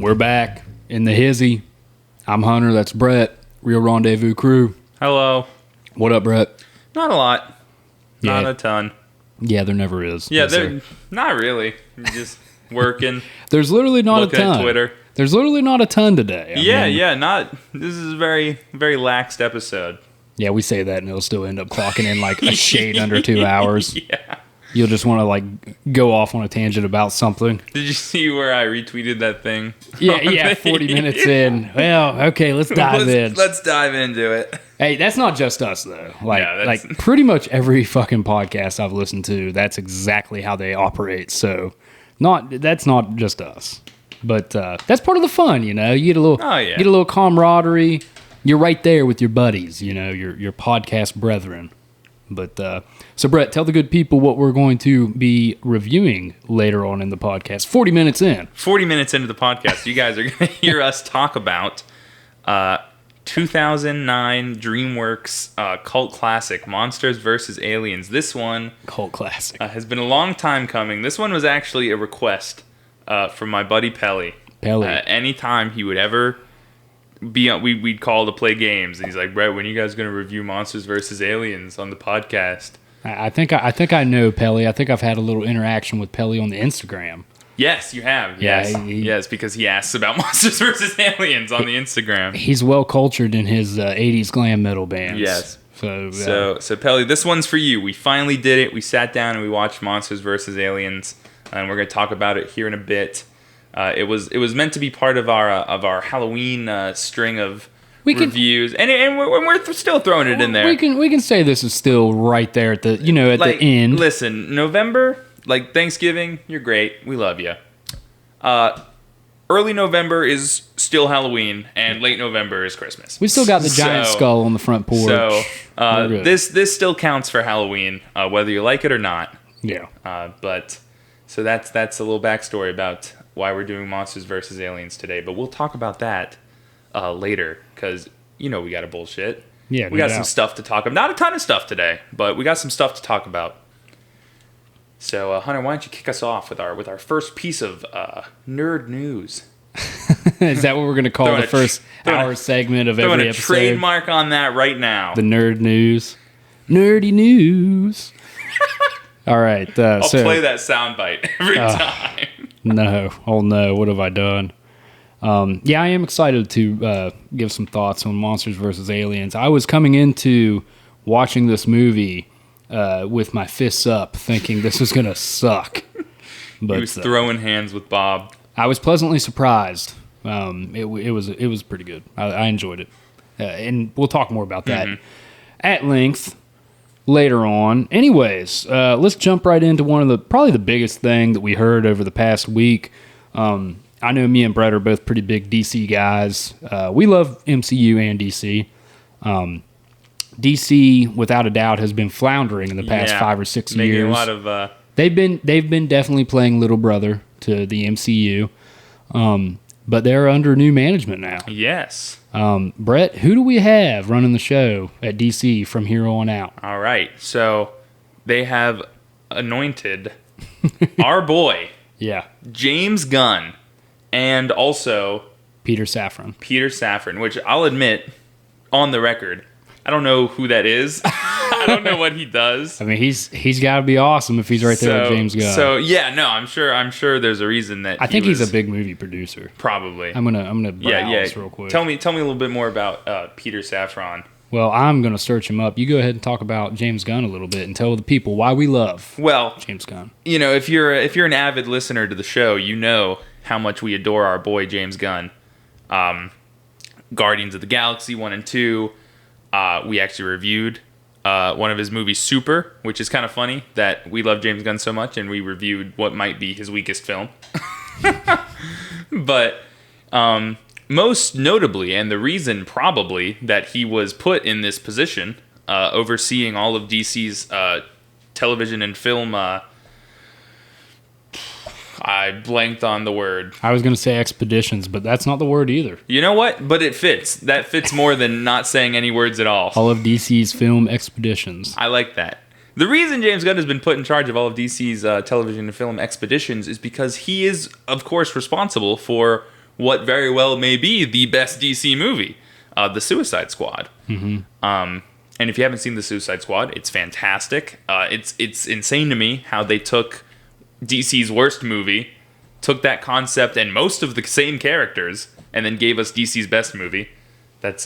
We're back in the hizzy. I'm Hunter, that's Brett. Real Rendezvous Crew. Hello. What up, Brett? Not a lot. Yeah. Not a ton. Yeah, there never is. Yeah, not really. Just working. There's literally not a ton. Looking at Twitter. There's literally not a ton today. I mean, this is a very, very laxed episode. Yeah, we say that and it'll still end up clocking in like a shade under 2 hours. Yeah. You'll just want to like go off on a tangent about something. Did you see where I retweeted that thing? Yeah, 40 minutes in. Well, okay, let's dive in. Let's dive into it. Hey, that's not just us though. Yeah, like pretty much every fucking podcast I've listened to, that's exactly how they operate. So that's not just us. But that's part of the fun, you know. You get a little camaraderie. You're right there with your buddies, you know, your podcast brethren. But so Brett, tell the good people what we're going to be reviewing later on in the podcast. 40 minutes in. 40 minutes into the podcast, you guys are going to hear us talk about 2009 Dreamworks cult classic, Monsters vs. Aliens. This one... Cult classic. Has been a long time coming. This one was actually a request from my buddy Pelly. Anytime he would ever... we'd call to play games, and he's like, Brett, when are you guys going to review Monsters vs. Aliens on the podcast? I think I know Pelly. I think I've had a little interaction with Pelly on the Instagram. Yes, you have. Yes, yes, because he asks about Monsters vs. Aliens on the Instagram. He's well cultured in his 80s glam metal bands. Yes. So Pelly, this one's for you. We finally did it. We sat down and we watched Monsters vs. Aliens, and we're going to talk about it here in a bit. It was meant to be part of our Halloween string of reviews, and we're still throwing it in there. We can say this is still right there at the the end. Listen, November, like Thanksgiving, you're great. We love you. Early November is still Halloween, and late November is Christmas. We still got the giant skull on the front porch. So this still counts for Halloween, whether you like it or not. Yeah. But so that's a little backstory about why we're doing Monsters vs. Aliens today, but we'll talk about that later, because we got to bullshit. Yeah, we got some stuff to talk about. Not a ton of stuff today, but we got some stuff to talk about. So, Hunter, why don't you kick us off with our first piece of nerd news? Is that what we're going to call the first hour segment of every episode? Throwing a trademark on that right now. The nerd news. Nerdy news. All right. I'll play that soundbite every time. No. Oh, no. What have I done? Yeah, I am excited to give some thoughts on Monsters vs. Aliens. I was coming into watching this movie with my fists up, thinking this was going to suck. But he was throwing hands with Bob. I was pleasantly surprised. It was pretty good. I enjoyed it. And we'll talk more about that at length later on. Anyways, let's jump right into probably the biggest thing that we heard over the past week. I know me and Brett are both pretty big DC guys. We love MCU and DC. DC, without a doubt, has been floundering in the past 5 or 6 making years. A lot of they've been definitely playing little brother to the MCU, but they're under new management now. Yes. Brett, who do we have running the show at DC from here on out? All right, so they have anointed our boy, James Gunn, and also Peter Safran, which I'll admit, on the record, I don't know who that is. I don't know what he does. I mean, he's got to be awesome if he's right there with James Gunn. So yeah, no, I'm sure there's a reason that I think he's a big movie producer. Probably. I'm gonna browse real quick. Tell me a little bit more about Peter Safran. Well, I'm gonna search him up. You go ahead and talk about James Gunn a little bit and tell the people why we love James Gunn. If you're an avid listener to the show, you know how much we adore our boy James Gunn. Guardians of the Galaxy 1 and 2. We actually reviewed one of his movies, Super, which is kind of funny that we love James Gunn so much, and we reviewed what might be his weakest film. But most notably, and the reason probably that he was put in this position, overseeing all of DC's television and film I blanked on the word. I was going to say expeditions, but that's not the word either. You know what? But it fits. That fits more than not saying any words at all. All of DC's film expeditions. I like that. The reason James Gunn has been put in charge of all of DC's television and film expeditions is because he is, of course, responsible for what very well may be the best DC movie, The Suicide Squad. Mm-hmm. And if you haven't seen The Suicide Squad, it's fantastic. It's insane to me how they took DC's worst movie, took that concept and most of the same characters, and then gave us DC's best movie. That's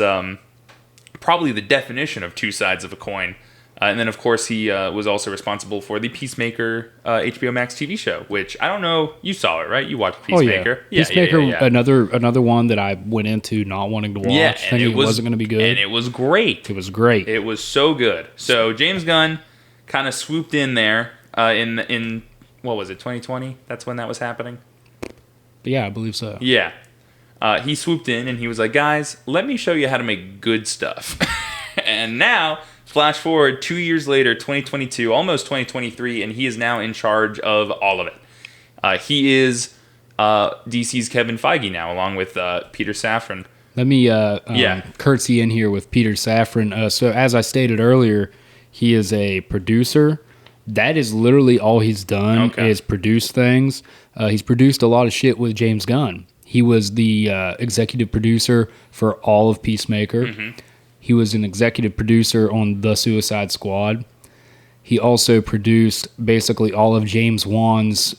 probably the definition of two sides of a coin. And then, of course, he was also responsible for the Peacemaker HBO Max TV show, which I don't know. You saw it, right? You watched Peacemaker. Oh, yeah. Peacemaker, another one that I went into not wanting to watch. Yeah, thinking it wasn't going to be good. And it was great. It was great. It was so good. So James Gunn kind of swooped in there in what was it, 2020? That's when that was happening? Yeah, I believe so. Yeah. He swooped in and he was like, guys, let me show you how to make good stuff. And now, flash forward 2 years later, 2022, almost 2023, and he is now in charge of all of it. He is DC's Kevin Feige now, along with Peter Safran. Let me curtsy in here with Peter Safran. So as I stated earlier, he is a producer. That is literally all he's done is produce things. He's produced a lot of shit with James Gunn. He was the executive producer for all of Peacemaker. Mm-hmm. He was an executive producer on The Suicide Squad. He also produced basically all of James Wan's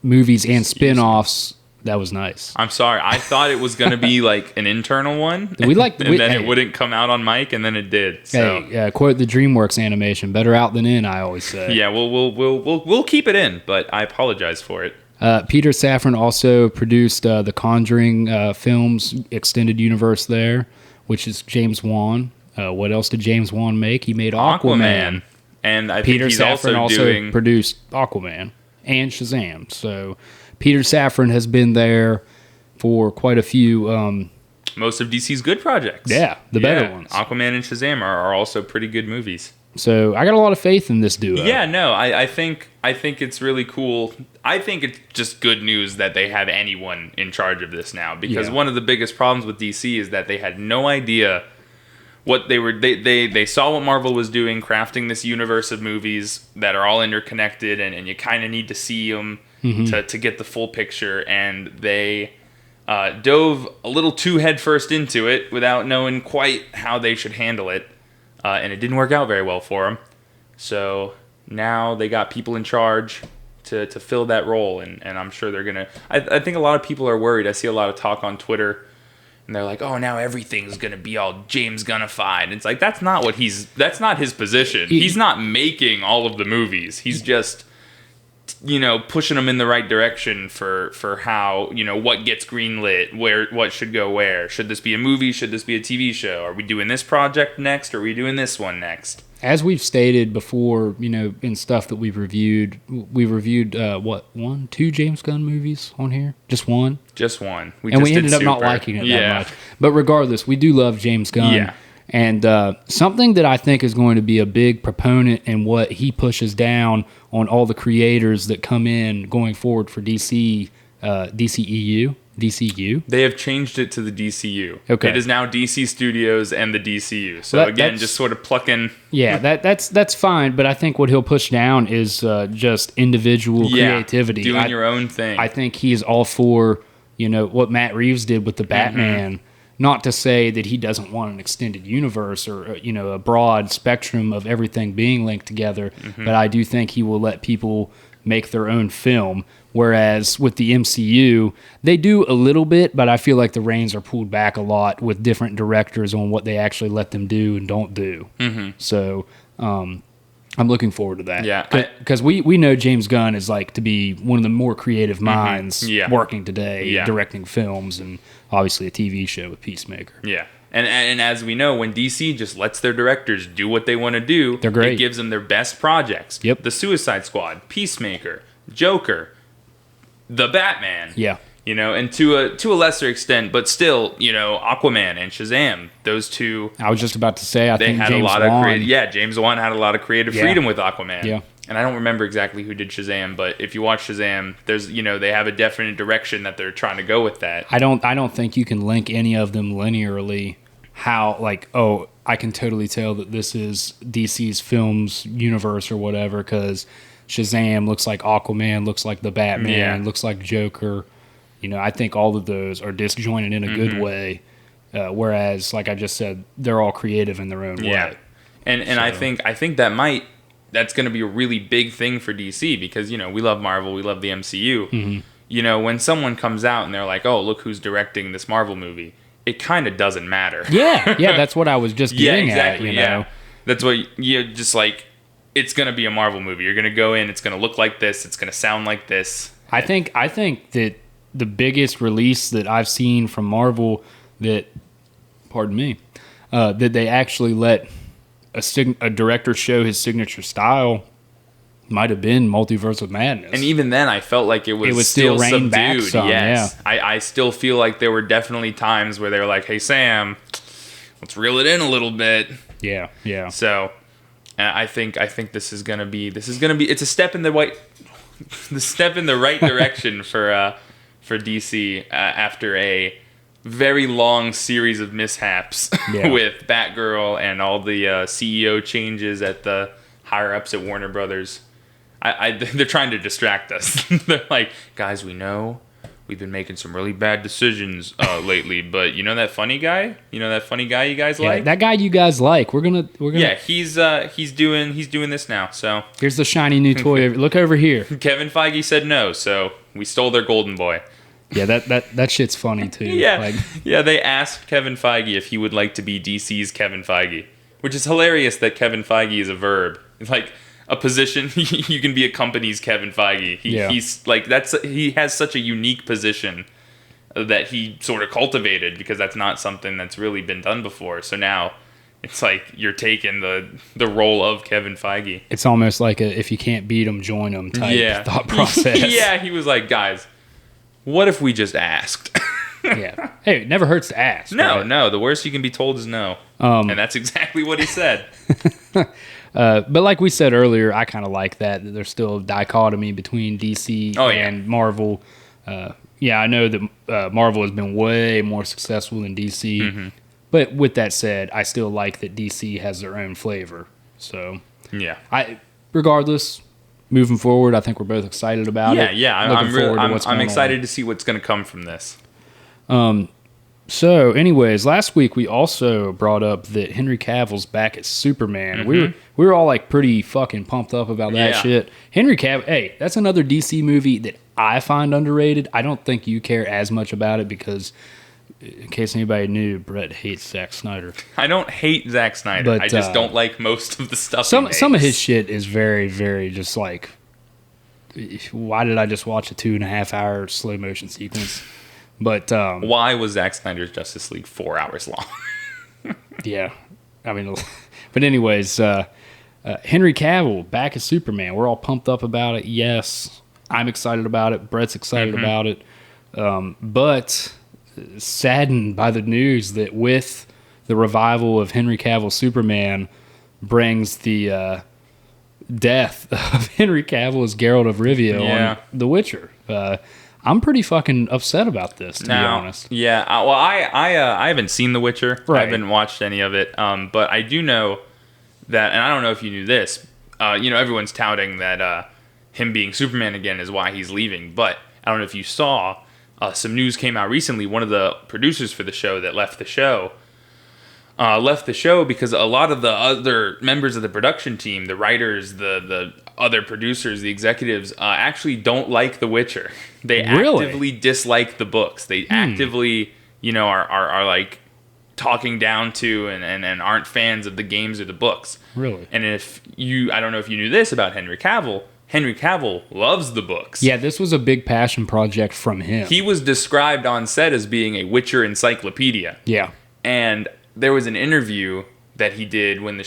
movies and spin-offs. That was nice. I'm sorry. I thought it was going to be like an internal one. It wouldn't come out on mic, and then it did. So. Hey, quote the DreamWorks animation: "Better out than in." I always say. Yeah, we'll keep it in, but I apologize for it. Peter Safran also produced the Conjuring films extended universe there, which is James Wan. What else did James Wan make? He made Aquaman. And I Peter think he's Safran also produced Aquaman and Shazam. So Peter Safran has been there for quite a few. Most of DC's good projects. Yeah, the better ones. Aquaman and Shazam are also pretty good movies. So I got a lot of faith in this duo. Yeah, no, I think it's really cool. I think it's just good news that they have anyone in charge of this now, because one of the biggest problems with DC is that they had no idea what they were. They saw what Marvel was doing, crafting this universe of movies that are all interconnected, and you kind of need to see them to get the full picture, and they dove a little too headfirst into it without knowing quite how they should handle it. And it didn't work out very well for them. So now they got people in charge to fill that role. And I'm sure they're going to... I think a lot of people are worried. I see a lot of talk on Twitter. And they're like, oh, now everything's going to be all James Gunnified. And it's like, that's not his position. He's not making all of the movies. He's just... pushing them in the right direction for how, what gets greenlit, what should go where. Should this be a movie? Should this be a TV show? Are we doing this project next? Or are we doing this one next? As we've stated before, in stuff that we've reviewed 2 James Gunn movies on here? Just one? Just one. We ended up not liking it that much. But regardless, we do love James Gunn. Yeah. And something that I think is going to be a big proponent in what he pushes down on all the creators that come in going forward for DCU. They have changed it to the DCU. Okay. It is now DC Studios and the DCU. So just sort of plucking. Yeah, that's fine. But I think what he'll push down is just individual creativity. Doing your own thing. I think he's all for what Matt Reeves did with the Batman. Mm-hmm. Not to say that he doesn't want an extended universe or a broad spectrum of everything being linked together, but I do think he will let people make their own film. Whereas with the MCU, they do a little bit, but I feel like the reins are pulled back a lot with different directors on what they actually let them do and don't do. Mm-hmm. So I'm looking forward to that. Yeah, because we know James Gunn is like to be one of the more creative minds working today, directing films and obviously a TV show with Peacemaker. Yeah. And as we know, when DC just lets their directors do what they want to do, they're great. It gives them their best projects. Yep. The Suicide Squad, Peacemaker, Joker, the Batman. Yeah. And to a lesser extent, but still, Aquaman and Shazam, those two. I was just about to say, I think had James a lot Wan. of James Wan had a lot of creative freedom with Aquaman. Yeah. And I don't remember exactly who did Shazam, but if you watch Shazam, there's they have a definite direction that they're trying to go with that. I don't think you can link any of them linearly. How I can totally tell that this is DC's films universe or whatever, because Shazam looks like Aquaman, looks like the Batman, looks like Joker. I think all of those are disjointed in a good way, whereas, like I just said, they're all creative in their own way. And so. I think that's going to be a really big thing for DC because, we love Marvel, we love the MCU. Mm-hmm. When someone comes out and they're like, oh, look who's directing this Marvel movie, it kind of doesn't matter. Yeah, that's what I was just getting at, That's what you just like, it's going to be a Marvel movie. You're going to go in, it's going to look like this, it's going to sound like this. I think that the biggest release that I've seen from Marvel that they actually let a director show his signature style might have been Multiverse of Madness. And even then, I felt like it was still subdued. Back some, yes. Yeah. I still feel like there were definitely times where they were like, hey, Sam, let's reel it in a little bit. Yeah. So I think this is gonna be it's a step in the right direction for DC after a very long series of mishaps with Batgirl and all the CEO changes at the higher ups at Warner Brothers. They're trying to distract us. They're like, guys, we know we've been making some really bad decisions lately, but that funny guy? You guys like? That guy you guys like. We're gonna. Yeah, he's doing this now. So here's the shiny new toy. Look over here. Kevin Feige said no, so we stole their golden boy. Yeah, that shit's funny too. They asked Kevin Feige if he would like to be DC's Kevin Feige, which is hilarious that Kevin Feige is a verb. It's like a position. You can be a company's Kevin Feige. He's like he has such a unique position that he sort of cultivated because that's not something that's really been done before. So now it's like you're taking the role of Kevin Feige. It's almost like if you can't beat him, join him type thought process. He was like, guys, what if we just asked? Yeah. Hey, it never hurts to ask. No, right? no. The worst you can be told is no. And that's exactly what he said. But like we said earlier, I kind of like that there's still a dichotomy between DC and Marvel. I know that Marvel has been way more successful than DC. Mm-hmm. But with that said, I still like that DC has their own flavor. So, regardless, moving forward, I think we're both excited about it. I'm excited to see what's going to come from this. So, anyways, last week we also brought up that Henry Cavill's back as Superman. Mm-hmm. We were all like pretty fucking pumped up about that shit. Henry Cavill, hey, that's another DC movie that I find underrated. I don't think you care as much about it because, in case anybody knew, Brett hates Zack Snyder. I don't hate Zack Snyder. But, I just don't like most of the stuff he makes. Some of his shit is very, very just like, why did I just watch a 2.5 hour slow motion sequence? But why was Zack Snyder's Justice League 4 hours long? Yeah, I mean, but anyways, Henry Cavill back as Superman. We're all pumped up about it. Yes, I'm excited about it. Brett's excited about it. But saddened by the news that with the revival of Henry Cavill Superman brings the death of Henry Cavill as Geralt of Rivia on The Witcher. I'm pretty fucking upset about this, to be honest. Yeah, well, I haven't seen The Witcher. Right. I haven't watched any of it. But I do know that, and I don't know if you knew this, everyone's touting that him being Superman again is why he's leaving. But I don't know if you saw, some news came out recently. One of the producers for the show that left the show because a lot of the other members of the production team, the writers, the other producers, the executives, actually don't like The Witcher. They actively dislike the books. They actively, are like talking down to and aren't fans of the games or the books. Really? And I don't know if you knew this about Henry Cavill. Henry Cavill loves the books. Yeah, this was a big passion project from him. He was described on set as being a Witcher encyclopedia. Yeah. And there was an interview that he did when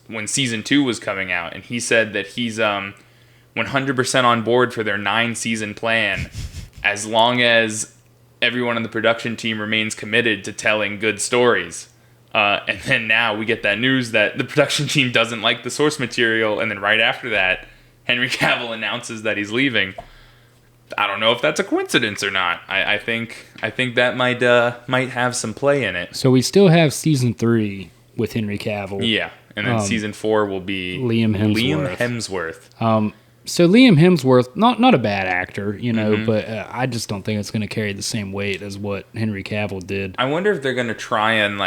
when season 2 was coming out, and he said that he's 100% on board for their 9-season plan as long as everyone on the production team remains committed to telling good stories. And then now we get that news that the production team doesn't like the source material, and then right after that, Henry Cavill announces that he's leaving. I don't know if that's a coincidence or not. I think that might have some play in it. So we still have season 3 with Henry Cavill. Yeah, and then season 4 will be Liam Hemsworth. So Liam Hemsworth, not a bad actor, but I just don't think it's going to carry the same weight as what Henry Cavill did. I wonder if they're going to try and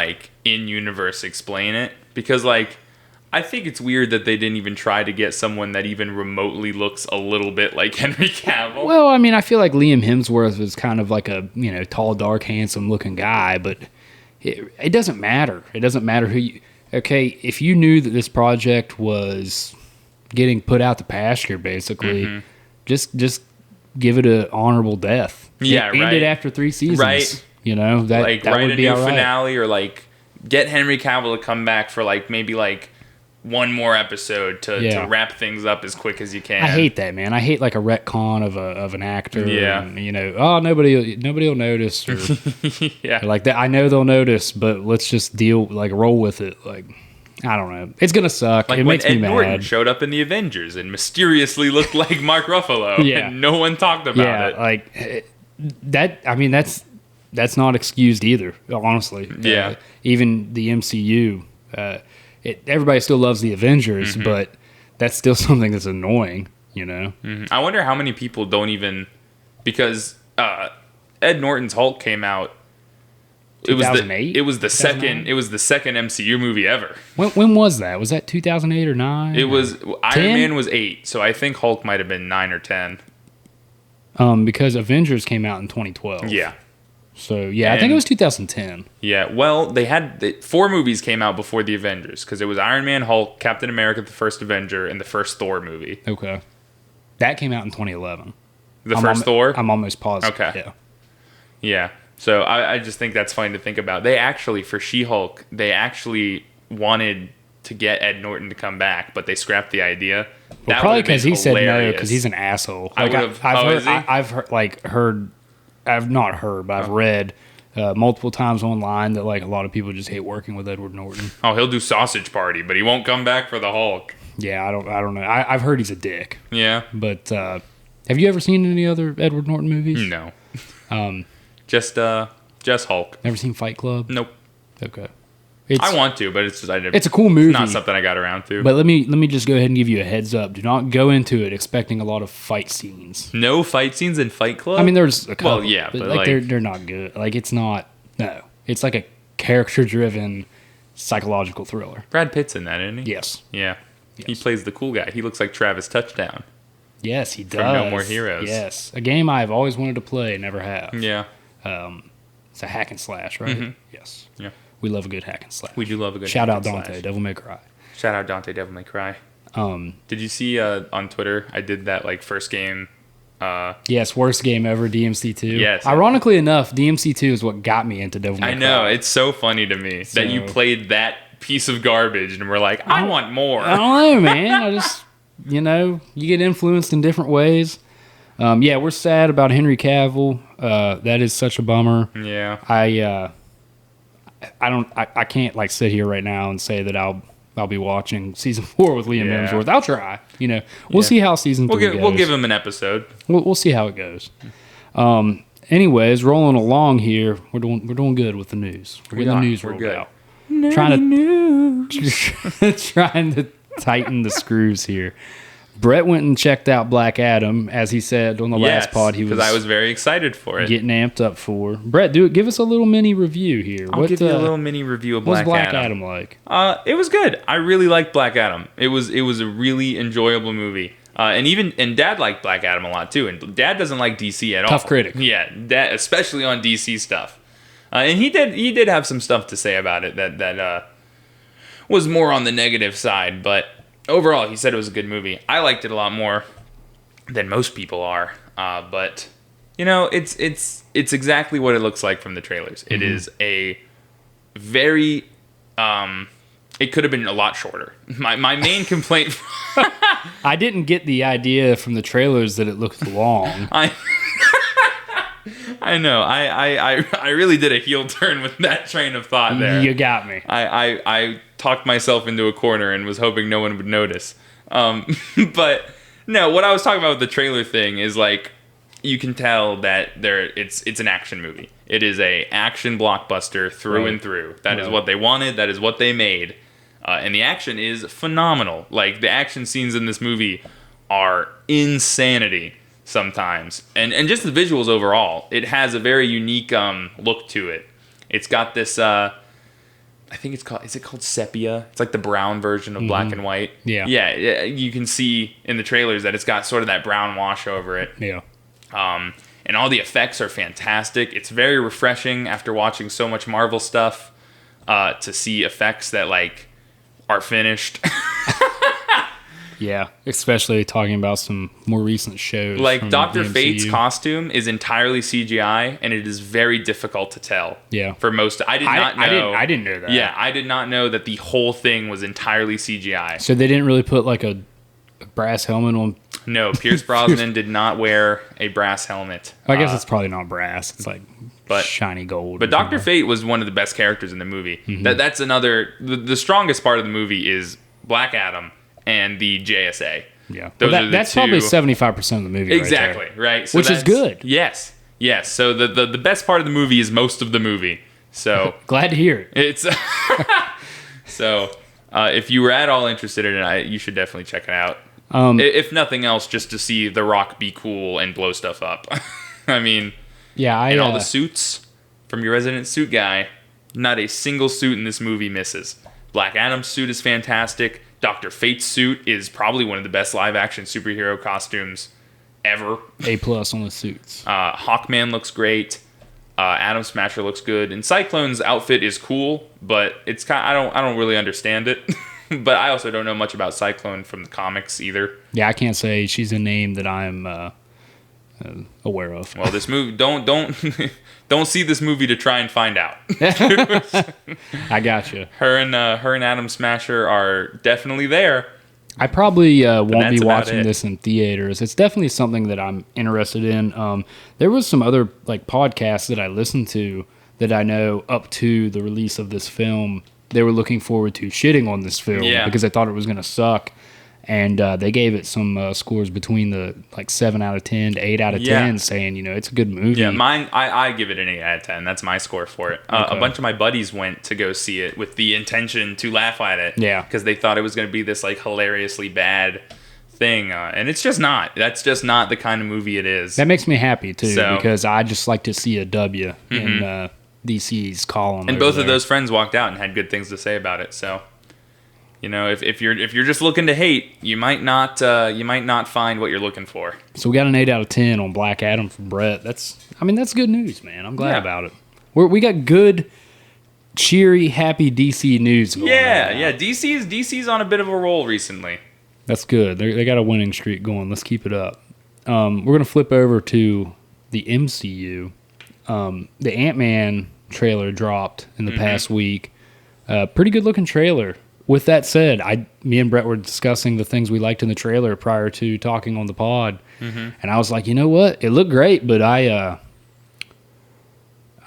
in universe explain it, because I think it's weird that they didn't even try to get someone that even remotely looks a little bit like Henry Cavill. Well, I mean, I feel like Liam Hemsworth is kind of like a tall, dark, handsome looking guy, but it doesn't matter. It doesn't matter who you. Okay, if you knew that this project was getting put out to pasture, basically, just give it an honorable death. Yeah, End it after 3 seasons. Right. That write would be a all new right. finale, or get Henry Cavill to come back for maybe one more episode to wrap things up as quick as you can. I hate that, man. I hate a retcon of an actor. Yeah. And, nobody will notice. Or, yeah. That. I know they'll notice, but let's just roll with it. I don't know. It's gonna suck. It makes me mad. Norton showed up in the Avengers and mysteriously looked like Mark Ruffalo, and no one talked about it. That. I mean, that's not excused either. Honestly. Yeah. Even the MCU. Everybody still loves the Avengers, but that's still something that's annoying. I wonder how many people don't even, because Ed Norton's Hulk came out. 2008? It was the second MCU movie ever. When was that? Was that 2008 or 9? It was Iron Man was 8, so I think Hulk might have been 9 or 10. Because Avengers came out in 2012. Yeah. So I think it was 2010. Yeah. Well, they had 4 movies came out before the Avengers, because it was Iron Man, Hulk, Captain America, the first Avenger, and the first Thor movie. Okay. That came out in 2011. The first Thor? I'm almost positive. Okay. Yeah. Yeah. So I just think that's funny to think about. They actually, for She-Hulk, they actually wanted to get Ed Norton to come back, but they scrapped the idea. Well, probably because he said no, because he's an asshole. I've not heard, but I've read multiple times online that a lot of people just hate working with Edward Norton. Oh, he'll do Sausage Party, but he won't come back for the Hulk. Yeah, I don't know. I've heard he's a dick. Yeah. But have you ever seen any other Edward Norton movies? No. Just Hulk. Never seen Fight Club? Nope. Okay. I want to, but it's just it's a cool movie. It's not something I got around to. But let me just go ahead and give you a heads up. Do not go into it expecting a lot of fight scenes. No fight scenes in Fight Club? I mean, there's a couple. Well, yeah, but they're not good. It's not. No, it's a character-driven psychological thriller. Brad Pitt's in that, isn't he? Yes. Yeah. Yes. He plays the cool guy. He looks like Travis Touchdown. Yes, he does. From No More Heroes. Yes, a game I've always wanted to play, never have. Yeah. It's a hack and slash, right? Mm-hmm. Yes. Yeah. We love a good hack and slash. We do love a good Shout hack out and Dante, slash. Devil May Cry. Shout out Dante, Devil May Cry. Did you see on Twitter, I did that first game. Yes, worst game ever, DMC2. Yes. Ironically enough, DMC2 is what got me into Devil May Cry. I know, it's so funny to me that you played that piece of garbage and were like, I want more. I don't know, man. I just, you get influenced in different ways. We're sad about Henry Cavill. That is such a bummer. Yeah. I can't sit here right now and say that I'll be watching season 4 with Liam Hemsworth. I'll try. We'll see how season 3 goes. We'll give him an episode. We'll see how it goes. Anyways, rolling along here, we're doing good with the news. We're getting the news rolled out. Trying to tighten the screws here. Brett went and checked out Black Adam, as he said on the last pod. Because I was very excited for it. Getting amped up for. Brett, give us a little mini review here. I'll give you a little mini review of Black Adam. What's Black Adam like? It was good. I really liked Black Adam. It was a really enjoyable movie. And Dad liked Black Adam a lot too. And Dad doesn't like DC at all. Tough critic. Yeah, Dad, especially on DC stuff. And he did have some stuff to say about it that was more on the negative side, but overall, he said it was a good movie. I liked it a lot more than most people are, but it's exactly what it looks like from the trailers. Mm-hmm. It is a very it could have been a lot shorter. My main complaint I didn't get the idea from the trailers that it looked long. I know. I really did a heel turn with that train of thought there. You got me. I talked myself into a corner and was hoping no one would notice. But no, what I was talking about with the trailer thing is you can tell that it's an action movie. It is a action blockbuster through and through. That is what they wanted. That is what they made. And the action is phenomenal. The action scenes in this movie are insanity sometimes. And just the visuals overall. It has a very unique look to it. It's got this, I think is it called sepia? It's like the brown version of black and white. Yeah. Yeah, you can see in the trailers that it's got sort of that brown wash over it. Yeah. And all the effects are fantastic. It's very refreshing after watching so much Marvel stuff to see effects that like are finished. Yeah, especially talking about some more recent shows. Like Dr. Fate's costume is entirely CGI, and it is very difficult to tell. Yeah. For most, I did not know. I didn't know that. Yeah, I did not know that the whole thing was entirely CGI. So they didn't really put like a brass helmet on. No, Pierce Brosnan did not wear a brass helmet. I guess it's probably not brass. It's like shiny gold. But Dr. Fate was one of the best characters in the movie. That's another. The strongest part of the movie is Black Adam and the JSA. Yeah. That's probably 75% of the movie. Exactly, right? So which is good. Yes. So the best part of the movie is most of the movie. So glad to hear it. It's so if you were at all interested in it, you should definitely check it out. If nothing else, just to see The Rock be cool and blow stuff up. I mean, yeah, and all the suits from your resident suit guy. Not a single suit in this movie misses. Black Adam's suit is fantastic. Dr. Fate's suit is probably one of the best live-action superhero costumes ever. A+ on the suits. Hawkman looks great. Atom Smasher looks good, and Cyclone's outfit is cool, but it's kind. I don't really understand it. But I also don't know much about Cyclone from the comics either. Yeah, I can't say she's a name that I'm aware of. Well, this movie don't see this movie to try and find out. I gotcha. Her and Atom Smasher are definitely there. I probably won't be watching this in theaters. It's definitely something that I'm interested in. There was some other like podcasts that I listened to that I know up to the release of this film. They were looking forward to shitting on this film because they thought it was going to suck. And they gave it some scores between the like 7 out of 10 to 8 out of 10, saying, it's a good movie. Yeah, mine, I give it an 8 out of 10. That's my score for it. A bunch of my buddies went to go see it with the intention to laugh at it. Yeah. Because they thought it was going to be this like hilariously bad thing. And it's just not. That's just not the kind of movie it is. That makes me happy, too, because I just like to see a W in DC's column. And both of those friends walked out and had good things to say about it, so... if you're just looking to hate, you might not find what you're looking for. So we got an 8 out of 10 on Black Adam from Brett. That's good news, man. I'm glad about it. We got good, cheery, happy DC news going on. Yeah. DC's on a bit of a roll recently. That's good. They got a winning streak going. Let's keep it up. We're gonna flip over to the MCU. The Ant-Man trailer dropped in the past week. Pretty good looking trailer. With that said, me and Brett were discussing the things we liked in the trailer prior to talking on the pod, and I was like, you know what? It looked great, but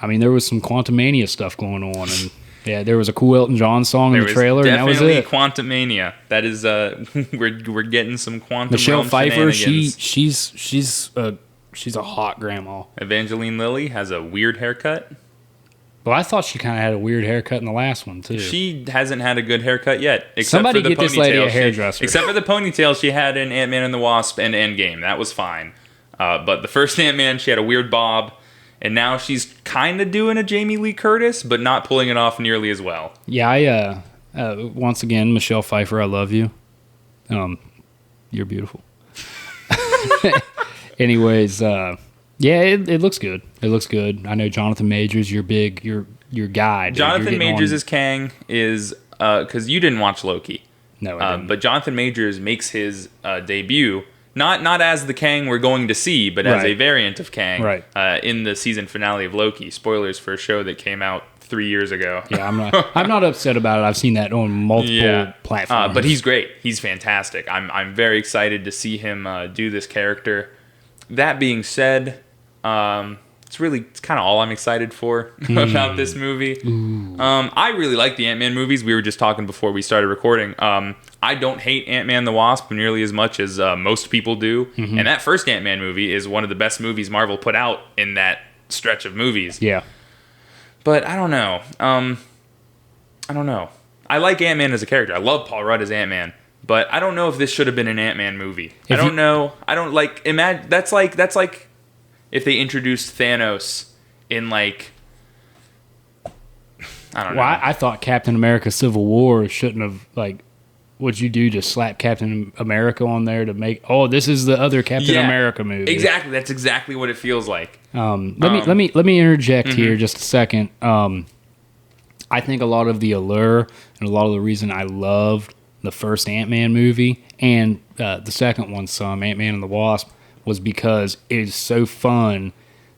there was some Quantumania stuff going on, and there was a cool Elton John song in the trailer, and that was it. Quantumania. That is, we're getting some quantum. Michelle Pfeiffer, she's a hot grandma. Evangeline Lilly has a weird haircut. Well, I thought she kind of had a weird haircut in the last one, too. She hasn't had a good haircut yet. Somebody get this lady a hairdresser. Except for the ponytail she had in Ant-Man and the Wasp and Endgame. That was fine. But the first Ant-Man, she had a weird bob. And now she's kind of doing a Jamie Lee Curtis, but not pulling it off nearly as well. Yeah, once again, Michelle Pfeiffer, I love you. You're beautiful. Anyways, it looks good. It looks good. I know Jonathan Majors, your guy. Jonathan Majors as Kang is because you didn't watch Loki. No, I didn't. But Jonathan Majors makes his debut not as the Kang we're going to see, but as a variant of Kang in the season finale of Loki. Spoilers for a show that came out 3 years ago. Yeah, I'm not upset about it. I've seen that on multiple platforms. But he's great. He's fantastic. I'm very excited to see him do this character. That being said, it's kind of all I'm excited for about this movie. I really like the Ant-Man movies. We were just talking before we started recording. I don't hate Ant-Man and the Wasp nearly as much as most people do. And that first Ant-Man movie is one of the best movies Marvel put out in that stretch of movies. Yeah. But I don't know. I like Ant-Man as a character. I love Paul Rudd as Ant-Man. But I don't know if this should have been an Ant-Man movie. I don't know. I don't like imagine. That's like if they introduced Thanos in like. I don't know. Well, I thought Captain America: Civil War shouldn't have like. What'd you do? Just slap Captain America on there to make? Oh, this is the other Captain America movie. Exactly. That's exactly what it feels like. Let me interject here just a second. I think a lot of the allure and a lot of the reason I loved the first Ant-Man movie and the second one, some Ant-Man and the Wasp, was because it is so fun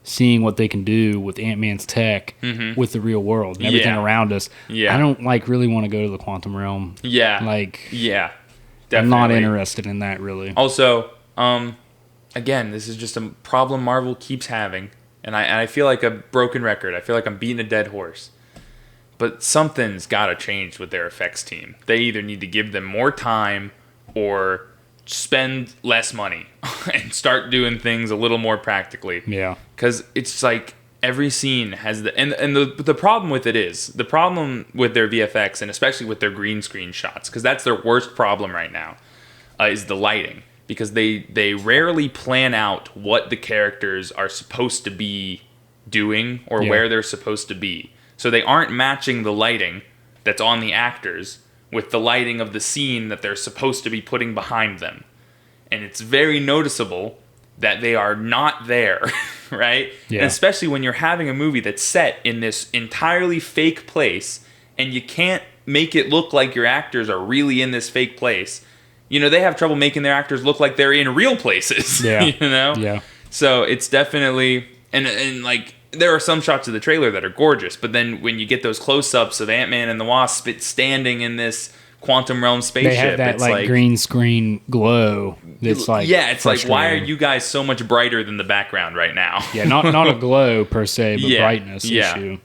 seeing what they can do with Ant-Man's tech with the real world and everything around us. Yeah. I don't really want to go to the quantum realm. Yeah. Definitely. I'm not interested in that really. Also, again, this is just a problem Marvel keeps having, and I feel like a broken record. I feel like I'm beating a dead horse. But something's got to change with their effects team. They either need to give them more time or spend less money and start doing things a little more practically. Yeah. Because it's like every scene has the problem with it is, the problem with their VFX and especially with their green screen shots, because that's their worst problem right now, is the lighting. Because they rarely plan out what the characters are supposed to be doing or where they're supposed to be. So they aren't matching the lighting that's on the actors with the lighting of the scene that they're supposed to be putting behind them. And it's very noticeable that they are not there, right? Yeah. And especially when you're having a movie that's set in this entirely fake place and you can't make it look like your actors are really in this fake place. You know, they have trouble making their actors look like they're in real places, you know? Yeah. So it's definitely, and like, there are some shots of the trailer that are gorgeous, but then when you get those close-ups of Ant-Man and the Wasp standing in this quantum realm spaceship, they have that it's like green screen glow. That's like it's like, why are you guys so much brighter than the background right now? Yeah, not a glow per se, but brightness issue.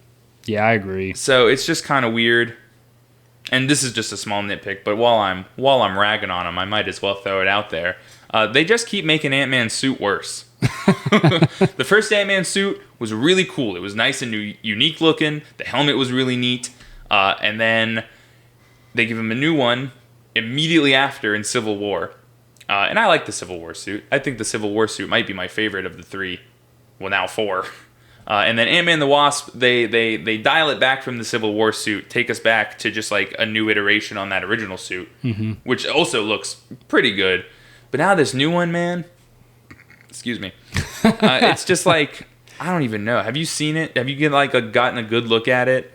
Yeah, I agree. So it's just kind of weird. And this is just a small nitpick, but while I'm ragging on them, I might as well throw it out there. They just keep making Ant-Man's suit worse. The first Ant-Man suit was really cool. It was nice and unique looking. The helmet was really neat. And then they give him a new one immediately after in Civil War. And I like the Civil War suit. I think the Civil War suit might be my favorite of the three. Well, now four. And then Ant-Man and the Wasp, they dial it back from the Civil War suit, take us back to just like a new iteration on that original suit, which also looks pretty good. But now this new one, man, excuse me, it's just like, I don't even know. Have you seen it? Have you gotten a good look at it?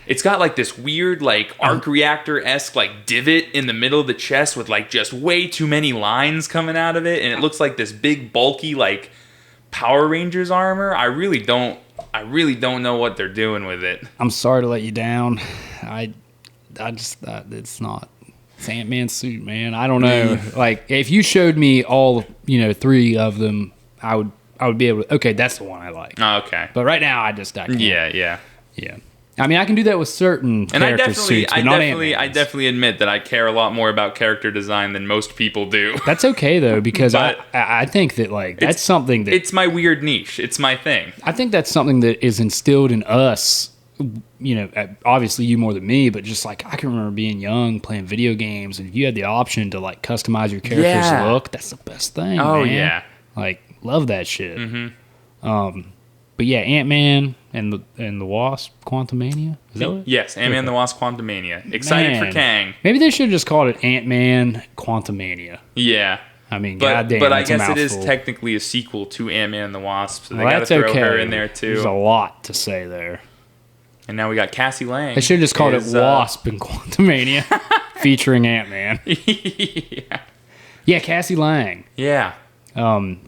It's got like this weird like arc reactor-esque like divot in the middle of the chest with like just way too many lines coming out of it, and it looks like this big bulky like Power Rangers armor. I really don't know what they're doing with it. I'm sorry to let you down. I just it's not. It's Ant-Man suit, man. I don't know. Like if you showed me all, three of them, I would be able to. Okay, that's the one I like. Oh, okay. But right now, I can't. Yeah. I mean, I can do that with certain character suits, but not Ant-Man's. I definitely admit that I care a lot more about character design than most people do. That's okay though, because I think that like that's something that it's my weird niche. It's my thing. I think that's something that is instilled in us. Obviously you more than me, but just like I can remember being young, playing video games, and if you had the option to like customize your character's look, that's the best thing. Oh man. Yeah, like love that shit. But yeah, Ant-Man and the Wasp, Quantumania. Is that what? Yes, Ant-Man and the Wasp, Quantumania. Excited for Kang. Maybe they should have just called it Ant-Man Quantumania. Yeah. I mean, goddamn, but I guess it is technically a sequel to Ant-Man and the Wasp, so they got to throw her in there too. There's a lot to say there. And now we got Cassie Lang. They should have just called it Wasp and Quantumania, featuring Ant-Man. Yeah, Cassie Lang. Yeah.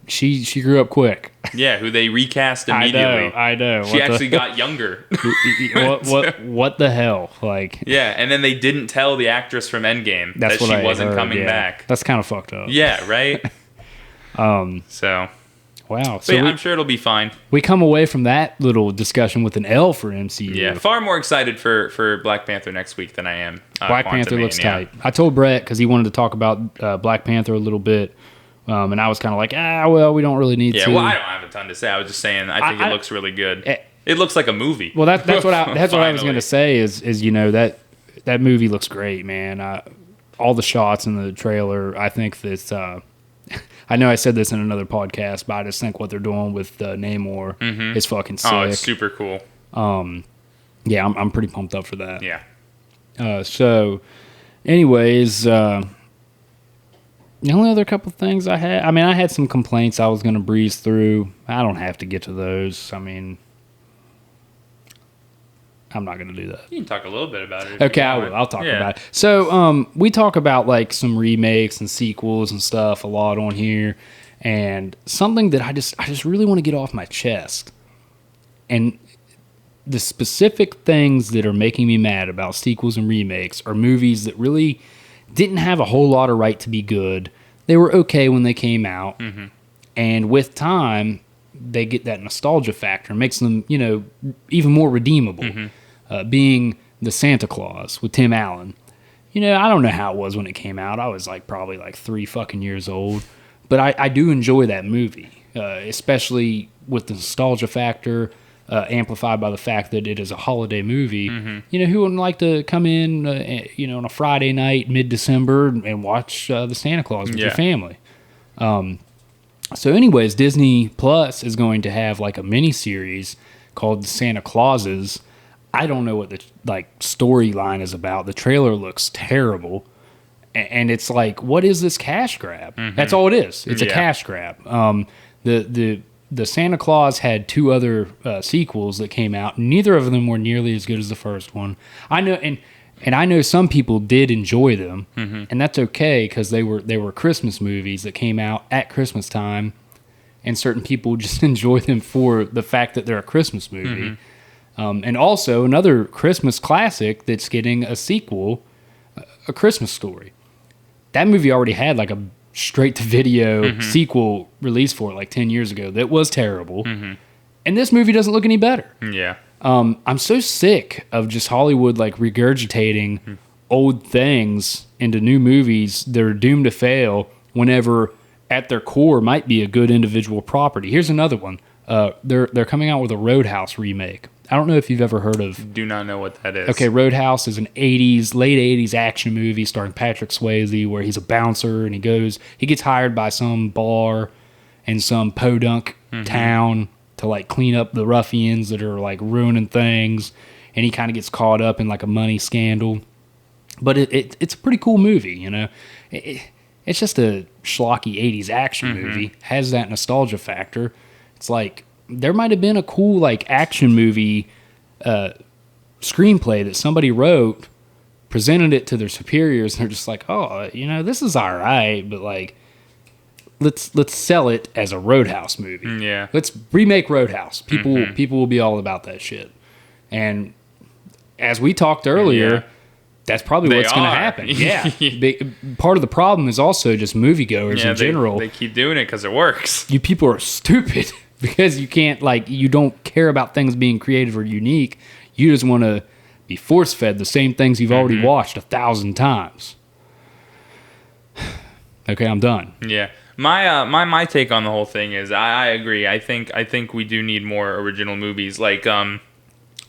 She grew up quick. Yeah, who they recast immediately. I know. She actually got younger. What the hell? Like. Yeah, and then they didn't tell the actress from Endgame that she wasn't coming back. That's kind of fucked up. Yeah, right? So. Wow. So I'm sure it'll be fine. We come away from that little discussion with an L for MCU. Yeah, far more excited for Black Panther next week than I am. Black Panther looks tight. I told Brett, because he wanted to talk about Black Panther a little bit, and I was kind of like, we don't really need to. Yeah, well, I don't have a ton to say. I was just saying I think it looks really good. It looks like a movie. Well, that's what I was going to say is that movie looks great, man. all the shots in the trailer. I think that I know I said this in another podcast, but I just think what they're doing with Namor is fucking sick. Oh, it's super cool. Yeah, I'm pretty pumped up for that. Yeah. So, anyways, the only other couple things I had, I mean, I had some complaints I was going to breeze through. I don't have to get to those. I mean, I'm not going to do that. You can talk a little bit about it. Okay, I will. I'll talk about it. So, we talk about like some remakes and sequels and stuff a lot on here, and something that I just really want to get off my chest, and the specific things that are making me mad about sequels and remakes are movies that really didn't have a whole lot of right to be good. They were okay when they came out, and with time, they get that nostalgia factor, makes them, even more redeemable. Being the Santa Claus with Tim Allen. I don't know how it was when it came out. I was probably 3 fucking years old, but I do enjoy that movie, especially with the nostalgia factor, amplified by the fact that it is a holiday movie. Who wouldn't like to come in, on a Friday night, mid-December, and watch the Santa Claus with your family? So anyways, Disney Plus is going to have a mini-series called Santa Clauses. I don't know what the storyline is about. The trailer looks terrible. And it's what is this cash grab? That's all it is. It's a cash grab. The Santa Claus had 2 other sequels that came out. Neither of them were nearly as good as the first one. I know, and I know some people did enjoy them, and that's okay because they were Christmas movies that came out at Christmas time, and certain people just enjoy them for the fact that they're a Christmas movie. And also another Christmas classic that's getting a sequel, A Christmas Story. That movie already had a straight-to-video sequel released for it 10 years ago that was terrible. And this movie doesn't look any better. Yeah. I'm so sick of just Hollywood regurgitating old things into new movies that are doomed to fail whenever at their core might be a good individual property. Here's another one. They're coming out with a Roadhouse remake. I don't know if you've ever heard of... Do not know what that is. Okay, Roadhouse is an late 80s action movie starring Patrick Swayze where he's a bouncer and he gets hired by some bar in some podunk town to clean up the ruffians that are ruining things, and he kind of gets caught up in a money scandal. But it's a pretty cool movie, It's just a schlocky 80s action movie. Has that nostalgia factor. It's there might have been a cool action movie screenplay that somebody wrote, presented it to their superiors, and they're just oh, this is all right, but let's sell it as a Roadhouse movie. Yeah. Let's remake Roadhouse. People will be all about that shit. And as we talked earlier, that's probably what's going to happen. Yeah. Part of the problem is also just moviegoers in general. They keep doing it because it works. You people are stupid because you can't, you don't care about things being creative or unique. You just want to be force-fed the same things you've already watched 1,000 times. Okay, I'm done. Yeah. My take on the whole thing is I agree. I think we do need more original movies.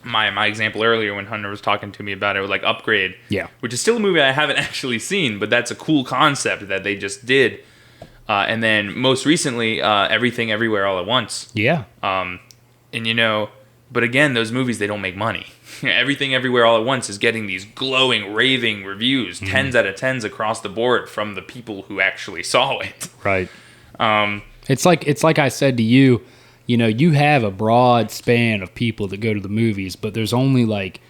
My example earlier when Hunter was talking to me about it was Upgrade. Yeah. Which is still a movie I haven't actually seen, but that's a cool concept that they just did. And then most recently, Everything Everywhere All at Once. Yeah. But again, those movies, they don't make money. Everything Everywhere All at Once is getting these glowing, raving reviews, 10s out of 10s across the board from the people who actually saw it. Right. It's like I said to you, you have a broad span of people that go to the movies, but there's only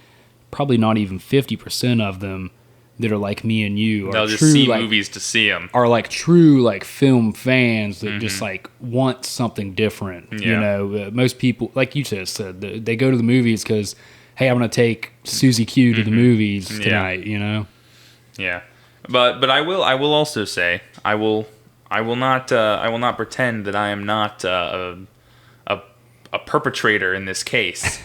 probably not even 50% of them that are like me and you. They'll just see movies to see them. Are true film fans that just want something different. Yeah. Most people, like you just said, they go to the movies because, hey, I'm going to take Susie Q to the movies tonight. Yeah, but I will also say I will not pretend that I am not a perpetrator in this case.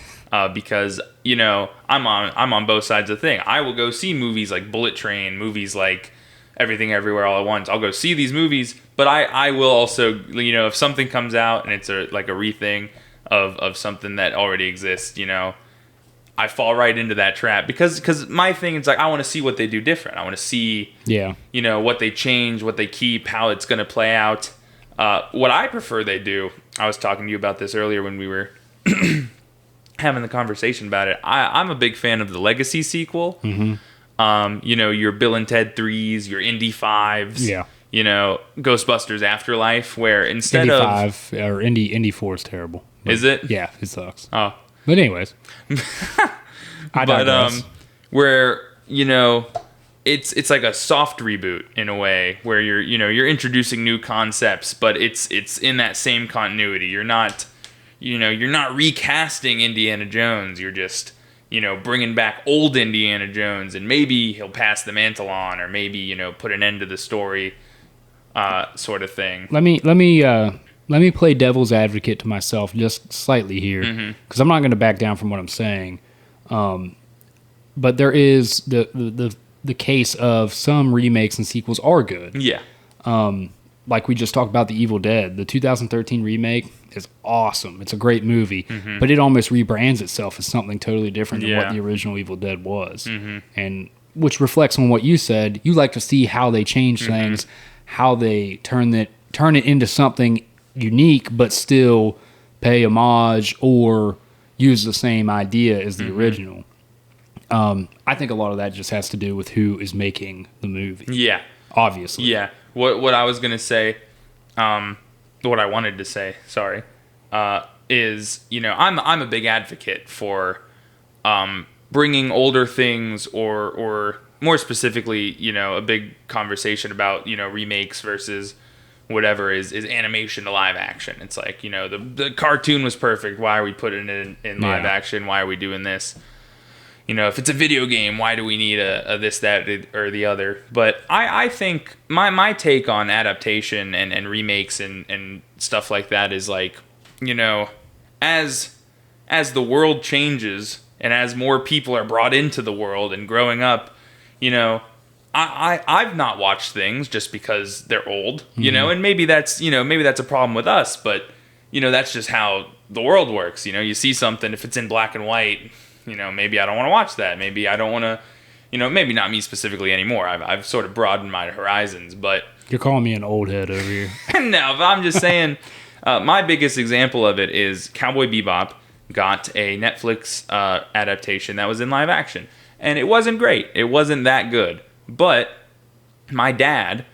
Because I'm on both sides of the thing. I will go see movies like Bullet Train, movies like Everything Everywhere All at Once. I'll go see these movies, but I will also, if something comes out and it's a rethink of something that already exists, I fall right into that trap because my thing is like I want to see what they do different. I want to see what they change, what they keep, how it's going to play out. What I prefer they do. I was talking to you about this earlier when we were having the conversation about it. I'm a big fan of the Legacy sequel. Your Bill and Ted 3s, your Indy 5s. Yeah. Ghostbusters Afterlife, where instead Indy of 5 or Indy 4 is terrible. Is it? Yeah, it sucks. Oh. But anyways, I digress. Where it's like a soft reboot in a way, where you're introducing new concepts, but it's in that same continuity. You're not recasting Indiana Jones. You're just bringing back old Indiana Jones, and maybe he'll pass the mantle on, or maybe put an end to the story, sort of thing. Let me play devil's advocate to myself just slightly here, because I'm not going to back down from what I'm saying. But there is the case of some remakes and sequels are good. Yeah. Like we just talked about The Evil Dead. The 2013 remake is awesome. It's a great movie, but it almost rebrands itself as something totally different than what the original Evil Dead was. And which reflects on what you said. You like to see how they change things, how they turn it into something unique, but still pay homage or use the same idea as the original. I think a lot of that just has to do with who is making the movie. Yeah. Obviously. Yeah. What I was going to say, what I wanted to say, sorry, is, I'm a big advocate for bringing older things or more specifically, a big conversation about, remakes versus whatever is animation to live action. It's like, the cartoon was perfect. Why are we putting it in live action? Why are we doing this? If it's a video game, why do we need a this, that, or the other? But I think my take on adaptation and remakes and stuff like that is like, as the world changes and as more people are brought into the world and growing up, I've not watched things just because they're old, and maybe that's a problem with us, but that's just how the world works. You see something, if it's in black and white, maybe I don't want to watch that. Maybe I don't want to, maybe not me specifically anymore. I've sort of broadened my horizons, but you're calling me an old head over here. No, but I'm just saying, my biggest example of it is Cowboy Bebop got a Netflix adaptation that was in live action, and it wasn't great. It wasn't that good. But my dad,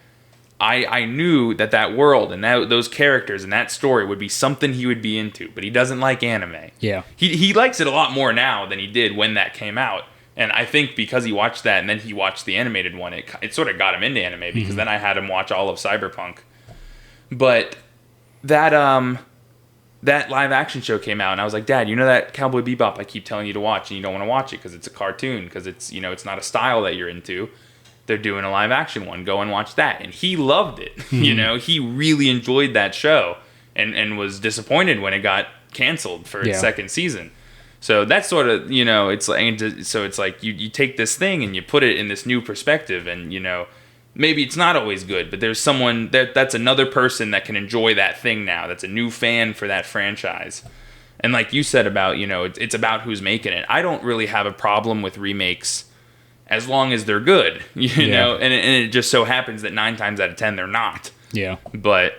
I knew that world and those characters and that story would be something he would be into, but he doesn't like anime. Yeah. He likes it a lot more now than he did when that came out. And I think because he watched that and then he watched the animated one, it sort of got him into anime, because then I had him watch all of Cyberpunk. But that live action show came out, and I was like, Dad, that Cowboy Bebop I keep telling you to watch, and you don't want to watch it because it's a cartoon, because it's it's not a style that you're into. They're doing a live action one. Go and watch that. And he loved it. He really enjoyed that show and was disappointed when it got canceled for its second season. So that's sort of, it's like you take this thing and you put it in this new perspective, and, maybe it's not always good, but there's someone that's another person that can enjoy that thing now. That's a new fan for that franchise. And like you said about, it's about who's making it. I don't really have a problem with remakes as long as they're good, know, and it just so happens that 9 times out of 10 they're not. Yeah. But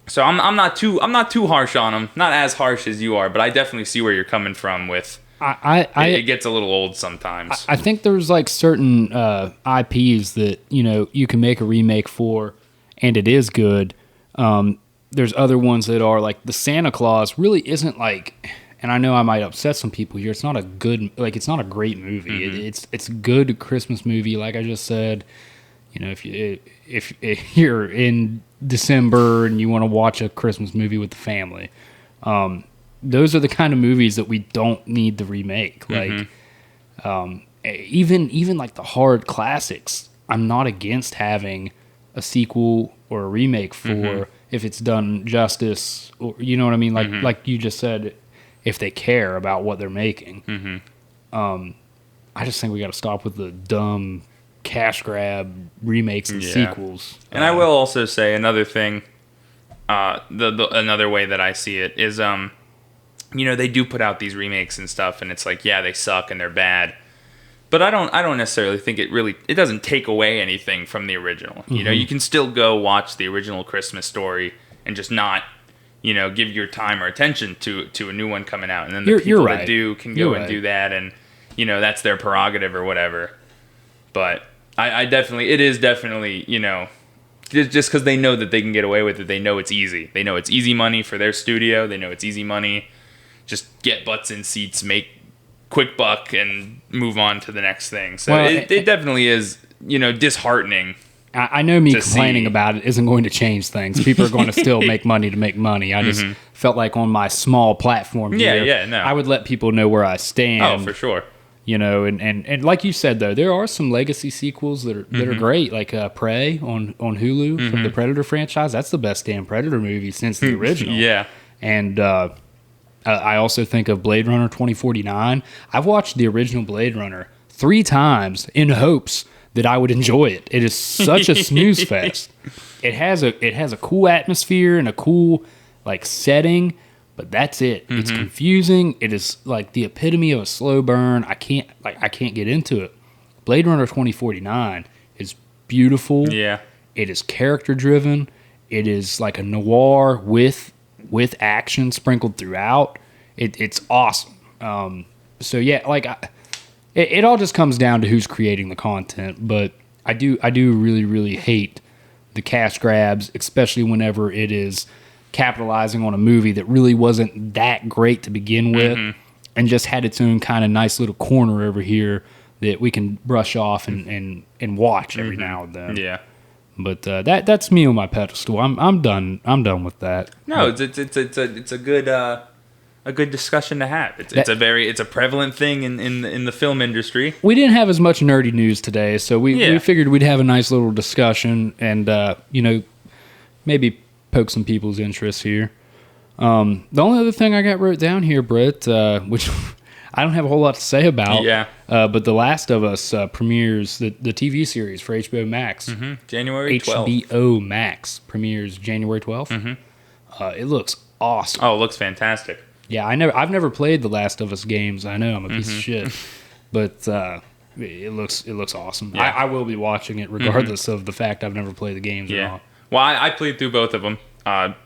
so I'm not too harsh on them, not as harsh as you are, but I definitely see where you're coming from with. It gets a little old sometimes. I think there's like certain IPs that you can make a remake for, and it is good. There's other ones that are like the Santa Claus really isn't like. And I know I might upset some people here. It's not a good, it's not a great movie. It's a good Christmas movie, like I just said. If you're in December and you want to watch a Christmas movie with the family, those are the kind of movies that we don't need to remake. Like, even like the hard classics, I'm not against having a sequel or a remake for if it's done justice, or you know what I mean. Like you just said. If they care about what they're making. I just think we got to stop with the dumb cash grab remakes and sequels. And I will also say another thing, another way that I see it is, they do put out these remakes and stuff, and it's like, yeah, they suck and they're bad. But I don't necessarily think it doesn't take away anything from the original. Mm-hmm. You can still go watch the original Christmas Story and just not, give your time or attention to a new one coming out. And then the people that do can go and do that, and, that's their prerogative or whatever. But it is definitely, just because they know that they can get away with it, they know it's easy. They know it's easy money for their studio. They know it's easy money. Just get butts in seats, make quick buck, and move on to the next thing. So it definitely is, disheartening. I know me complaining about it isn't going to change things. People are going to still make money to make money. I just felt like on my small platform here, I would let people know where I stand. Oh, for sure. And like you said, though, there are some legacy sequels that are great, like Prey on Hulu from the Predator franchise. That's the best damn Predator movie since the original. Yeah. And I also think of Blade Runner 2049. I've watched the original Blade Runner 3 times in hopes that I would enjoy it. It is such a snooze fest. It has a cool atmosphere and a cool setting, but that's it. It's confusing. It is like the epitome of a slow burn. I can't get into it. Blade Runner 2049 is beautiful. Yeah. It is character driven. It is like a noir with action sprinkled throughout. It's awesome. So yeah, it all just comes down to who's creating the content. But I do really, really hate the cash grabs, especially whenever it is capitalizing on a movie that really wasn't that great to begin with, and just had its own kind of nice little corner over here that we can brush off and watch every now and then. Yeah. But that's me on my pedestal. I'm done. I'm done with that. No, it's a good discussion to have. It's a prevalent thing in the film industry. We didn't have as much nerdy news today, so we figured we'd have a nice little discussion and maybe poke some people's interest here. The only other thing I got wrote down here, Brett, which I don't have a whole lot to say about. Yeah. But The Last of Us premieres the TV series for HBO Max. January 12th. HBO Max premieres January 12th. It looks awesome. Oh, it looks fantastic. Yeah, I've never played The Last of Us games. I know I'm a piece of shit, but it looks awesome. Yeah. I will be watching it regardless of the fact I've never played the games at all. Well, I played through both of them.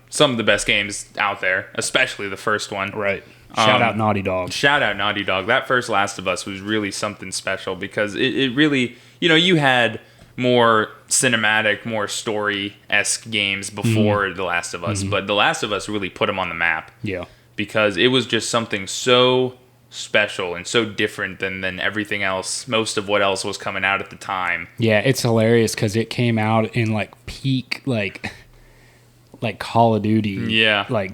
Some of the best games out there, especially the first one. Right. Shout out Naughty Dog. Shout out Naughty Dog. That first Last of Us was really something special because it really, you had more cinematic, more story-esque games before The Last of Us, but The Last of Us really put them on the map. Yeah. Because it was just something so special and so different than everything else, most of what else was coming out at the time. Yeah, it's hilarious because it came out in peak Call of Duty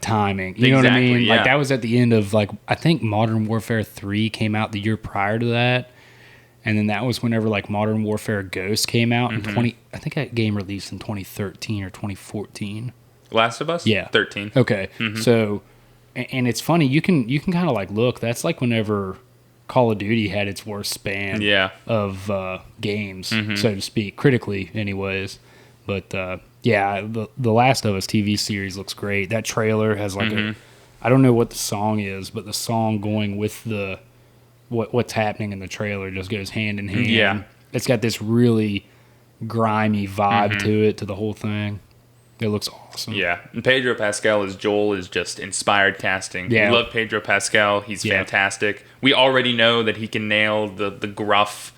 timing. You know what I mean? Yeah. That was at the end of I think Modern Warfare 3 came out the year prior to that. And then that was whenever Modern Warfare Ghost came out in I think that game released in 2013 or 2014. Last of Us? Yeah. 13. Okay. So and it's funny, you can kind of look, that's whenever Call of Duty had its worst span of games, so to speak, critically anyways. But the Last of Us TV series looks great. That trailer has I don't know what the song is, but the song going with the what's happening in the trailer just goes hand in hand. Yeah. It's got this really grimy vibe to it, to the whole thing. It looks awesome. Yeah. And Pedro Pascal as Joel is just inspired casting. Yeah. We love Pedro Pascal. He's fantastic. We already know that he can nail the gruff,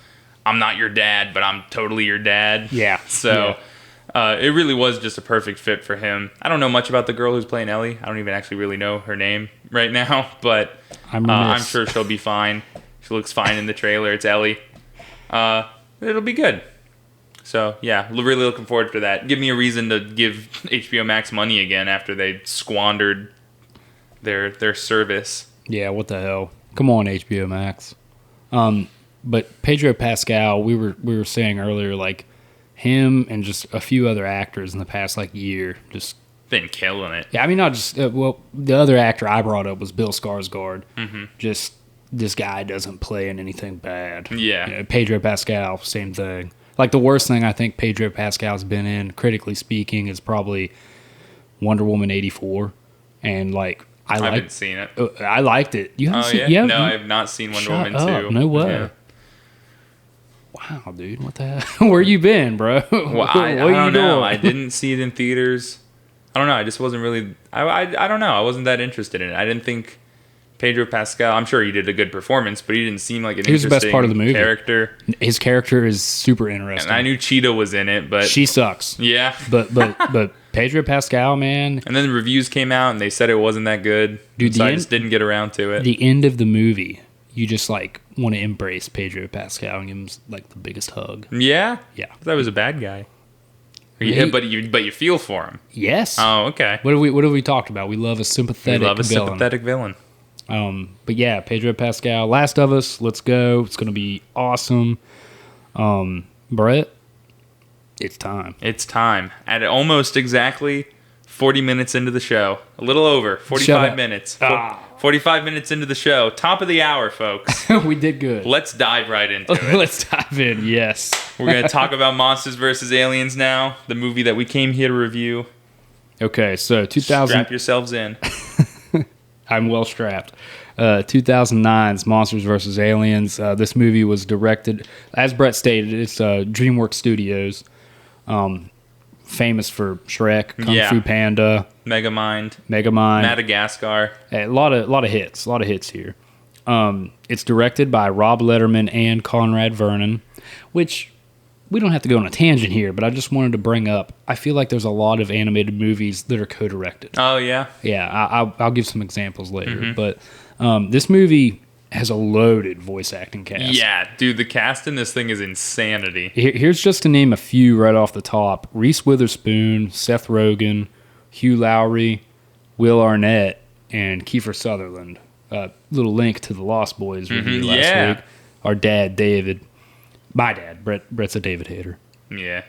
I'm not your dad, but I'm totally your dad. Yeah. So it really was just a perfect fit for him. I don't know much about the girl who's playing Ellie. I don't even actually really know her name right now, but I'm sure she'll be fine. She looks fine in the trailer. It's Ellie. It'll be good. So, yeah, really looking forward to that. Give me a reason to give HBO Max money again after they squandered their service. Yeah, what the hell? Come on, HBO Max. But Pedro Pascal, we were saying earlier, him and just a few other actors in the past year just been killing it. Yeah, I mean, not just the other actor I brought up was Bill Skarsgård. Just this guy doesn't play in anything bad. Yeah. Pedro Pascal, same thing. The worst thing I think Pedro Pascal's been in, critically speaking, is probably Wonder Woman 84. And I haven't seen it. I liked it. You haven't seen? Yeah? No, I have not seen Wonder Woman 2. No way. Yeah. Wow, dude, what the hell? Where you been, bro? Well, I don't know. I didn't see it in theaters. I don't know. I just wasn't really. I don't know. I wasn't that interested in it. I didn't think Pedro Pascal. I'm sure he did a good performance, but he didn't seem like an interesting the best part of the movie. Character. His character is super interesting. And I knew Cheetah was in it, but she sucks. Yeah, but Pedro Pascal, man. And then the reviews came out, and they said it wasn't that good. Dude, so I just didn't get around to it. The end of the movie, you just like want to embrace Pedro Pascal and give him like the biggest hug. Yeah, yeah. That was a bad guy. Yeah, but you feel for him. Yes. Oh, okay. What have we talked about? We love a sympathetic villain. But yeah, Pedro Pascal, Last of Us, let's go. It's going to be awesome. Brett, it's time. It's time. At almost exactly 40 minutes into the show. A little over. 45 minutes. 45 minutes into the show. Top of the hour, folks. We did good. Let's dive right into it. Let's dive in, yes. We're going to talk about Monsters vs. Aliens now, the movie that we came here to review. Okay, so 2000... Strap yourselves in. I'm well strapped. 2009's Monsters vs. Aliens. This movie was directed, as Brett stated, it's DreamWorks Studios. Famous for Shrek, Kung Fu Panda, Megamind, Madagascar. A lot of hits here. It's directed by Rob Letterman and Conrad Vernon, which we don't have to go on a tangent here, but I just wanted to bring up. I feel like there's a lot of animated movies that are co-directed. Oh yeah, yeah. I'll give some examples later, but this movie has a loaded voice acting cast. Yeah, dude, the cast in this thing is insanity. Here's just to name a few right off the top: Reese Witherspoon, Seth Rogen, Hugh Lowry, Will Arnett, and Kiefer Sutherland. Little link to the Lost Boys review last week. Our dad, David. My dad, Brett's a David hater. Yeah,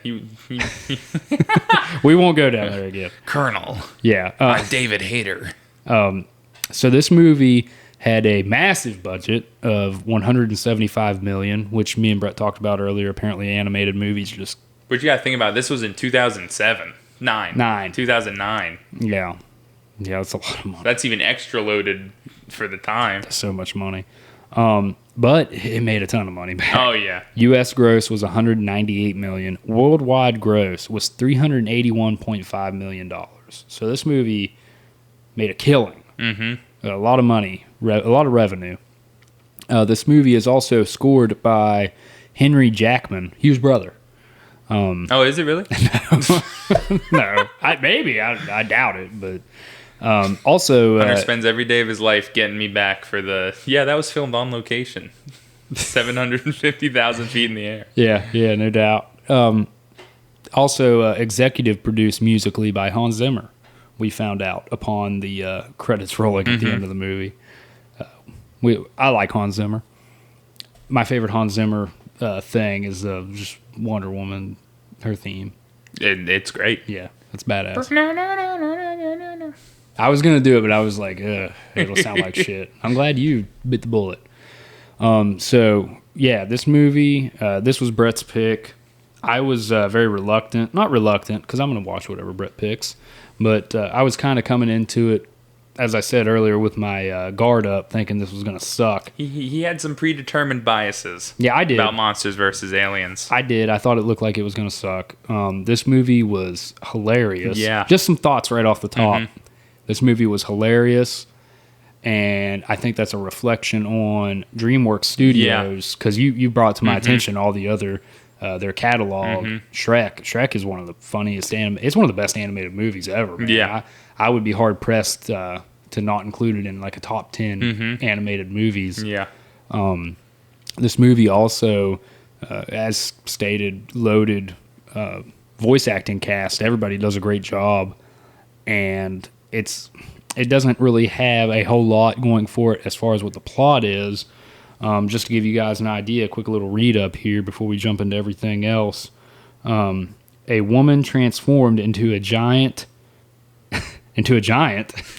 we won't go down there again. Colonel. Yeah, David hater. So this movie had a massive budget of $175 million, which me and Brett talked about earlier. Apparently, animated movies just. But you got to think about it, this was in 2007, 2009. Yeah, that's a lot of money. That's even extra loaded for the time. That's so much money. But it made a ton of money back. Oh, yeah. U.S. gross was $198 million. Worldwide gross was $381.5 million. So this movie made a killing. A lot of money, a lot of revenue. This movie is also scored by Henry Jackman, Hugh's brother. Is it really? No. I doubt it, but... also, Hunter spends every day of his life getting me back for that was filmed on location. 750,000 feet in the air. Yeah, no doubt. Also, executive produced musically by Hans Zimmer, we found out upon the credits rolling at the end of the movie. I like Hans Zimmer. My favorite Hans Zimmer thing is just Wonder Woman, her theme. It's great. Yeah, it's badass. I was going to do it, but I was like, it'll sound like shit. I'm glad you bit the bullet. So, yeah, this movie, this was Brett's pick. I was very reluctant. Not reluctant, because I'm going to watch whatever Brett picks. But I was kind of coming into it, as I said earlier, with my guard up, thinking this was going to suck. He had some predetermined biases. Yeah, I did. About Monsters vs. Aliens. I did. I thought it looked like it was going to suck. This movie was hilarious. Yeah. Just some thoughts right off the top. This movie was hilarious, and I think that's a reflection on DreamWorks Studios, because you brought to my attention all the other, their catalog. Shrek is one of the funniest, it's one of the best animated movies ever, man. Yeah. I would be hard-pressed to not include it in like a top 10 animated movies. Yeah. This movie also, as stated, loaded voice acting cast. Everybody does a great job, and it doesn't really have a whole lot going for it as far as what the plot is. Just to give you guys an idea, a quick little read up here before we jump into everything else. A woman transformed into a giant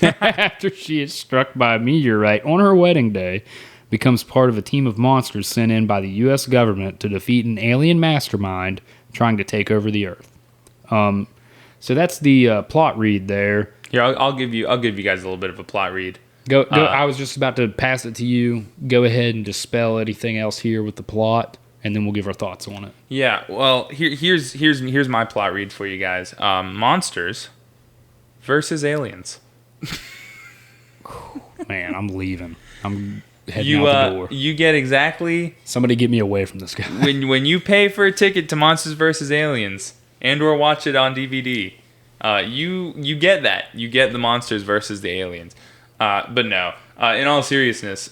after she is struck by a meteorite on her wedding day, becomes part of a team of monsters sent in by the U.S. government to defeat an alien mastermind trying to take over the Earth. So that's the plot read there. Here, I'll give you guys a little bit of a plot read. Go. I was just about to pass it to you. Go ahead and dispel anything else here with the plot, and then we'll give our thoughts on it. Yeah. Well, here's my plot read for you guys. Monsters versus aliens. Man, I'm leaving. I'm heading out the door. You get exactly. Somebody get me away from this guy. when you pay for a ticket to Monsters vs. Aliens and/or watch it on DVD, you get that. You get the monsters versus the aliens. But no. In all seriousness,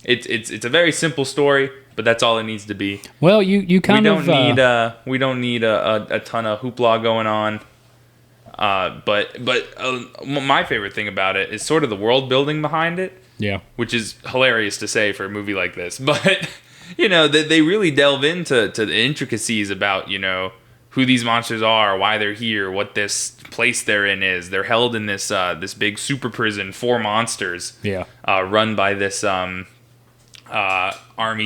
it's a very simple story, but that's all it needs to be. Well, we don't need a ton of hoopla going on. But my favorite thing about it is sort of the world building behind it. Yeah. Which is hilarious to say for a movie like this. But, they really delve into the intricacies about, who these monsters are, why they're here, what this place they're in is. They're held in this big super prison for monsters. Yeah. Run by this army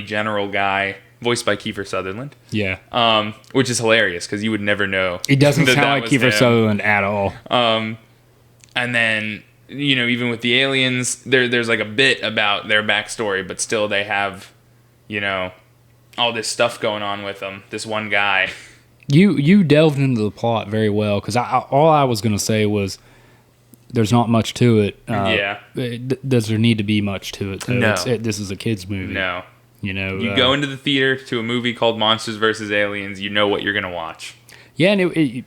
general guy, voiced by Kiefer Sutherland. Yeah. Which is hilarious because you would never know. He doesn't sound like Kiefer Sutherland at all. And then, even with the aliens, there's like a bit about their backstory, but still they have, all this stuff going on with them. This one guy. You delved into the plot very well because all I was going to say was there's not much to it. Yeah. Does there need to be much to it? Though? No. This is a kid's movie. No. You go into the theater to a movie called Monsters vs. Aliens, you know what you're going to watch. Yeah, and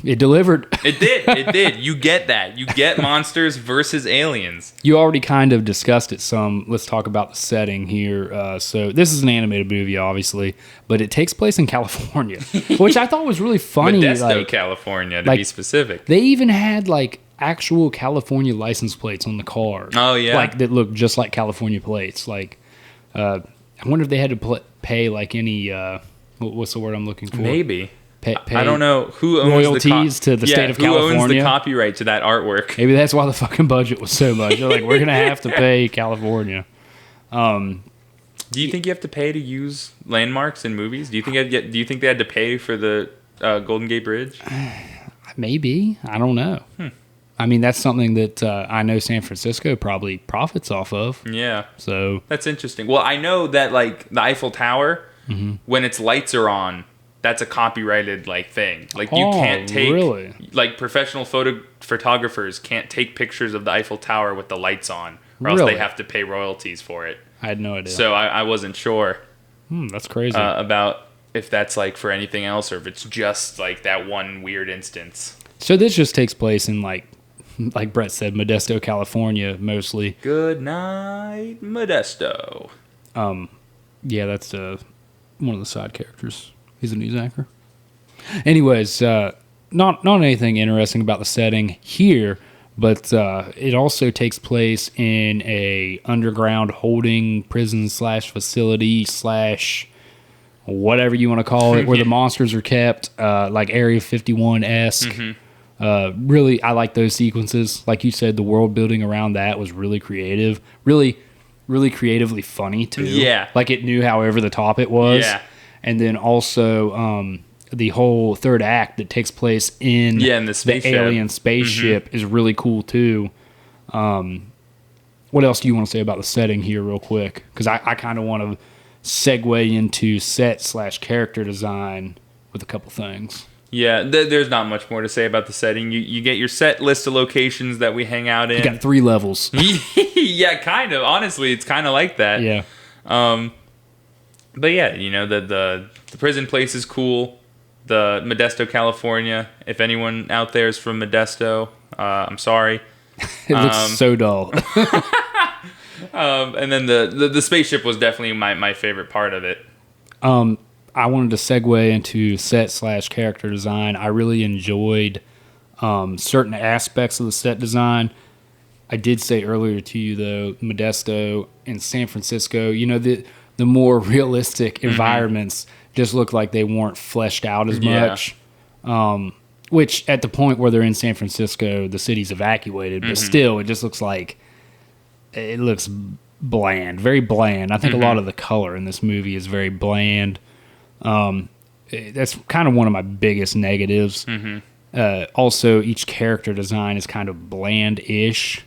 it delivered. It did. You get that. You get Monsters versus Aliens. You already kind of discussed it some. Let's talk about the setting here. So this is an animated movie, obviously, but it takes place in California, which I thought was really funny. Modesto, California, to be specific. They even had actual California license plates on the car. Oh, yeah? That looked just like California plates. I wonder if they had to pay any, what's the word I'm looking for? Maybe. Pay I don't know who owns royalties to the state of California. Who owns the copyright to that artwork? Maybe that's why the fucking budget was so much. They're like, we're gonna have to pay California. Do you think you have to pay to use landmarks in movies? Do you think they had to pay for the Golden Gate Bridge? Maybe. I don't know. I mean, that's something that I know San Francisco probably profits off of. Yeah. So that's interesting. Well, I know that the Eiffel Tower, when its lights are on, that's a copyrighted thing. You can't take really? Professional photographers can't take pictures of the Eiffel Tower with the lights on, or else they have to pay royalties for it. I had no idea. So I wasn't sure. That's crazy. About if that's for anything else or if it's just that one weird instance. So this just takes place in like Brett said, Modesto, California, mostly. Good night, Modesto. Yeah, that's one of the side characters. He's a news anchor. Anyways, not anything interesting about the setting here, but it also takes place in a underground holding prison / facility / whatever you want to call it, where the monsters are kept, like Area 51-esque. Really, I like those sequences. Like you said, the world building around that was really creative. Really, really creatively funny, too. Yeah. It knew how over the top it was. Yeah. And then also the whole third act that takes place in the alien spaceship is really cool, too. What else do you want to say about the setting here real quick? Because I kind of want to segue into set / character design with a couple things. Yeah, there's not much more to say about the setting. You get your set list of locations that we hang out in. You got 3 levels. Yeah, kind of. Honestly, it's kind of like that. Yeah. But yeah, the prison place is cool. The Modesto, California. If anyone out there is from Modesto, I'm sorry. It looks so dull. And then the spaceship was definitely my favorite part of it. I wanted to segue into set / character design. I really enjoyed certain aspects of the set design. I did say earlier to you, though, Modesto and San Francisco, the more realistic environments just look like they weren't fleshed out as much. Which, at the point where they're in San Francisco, the city's evacuated, but still, it just looks like it looks bland, very bland. I think a lot of the color in this movie is very bland. That's kind of one of my biggest negatives. Also, each character design is kind of bland-ish.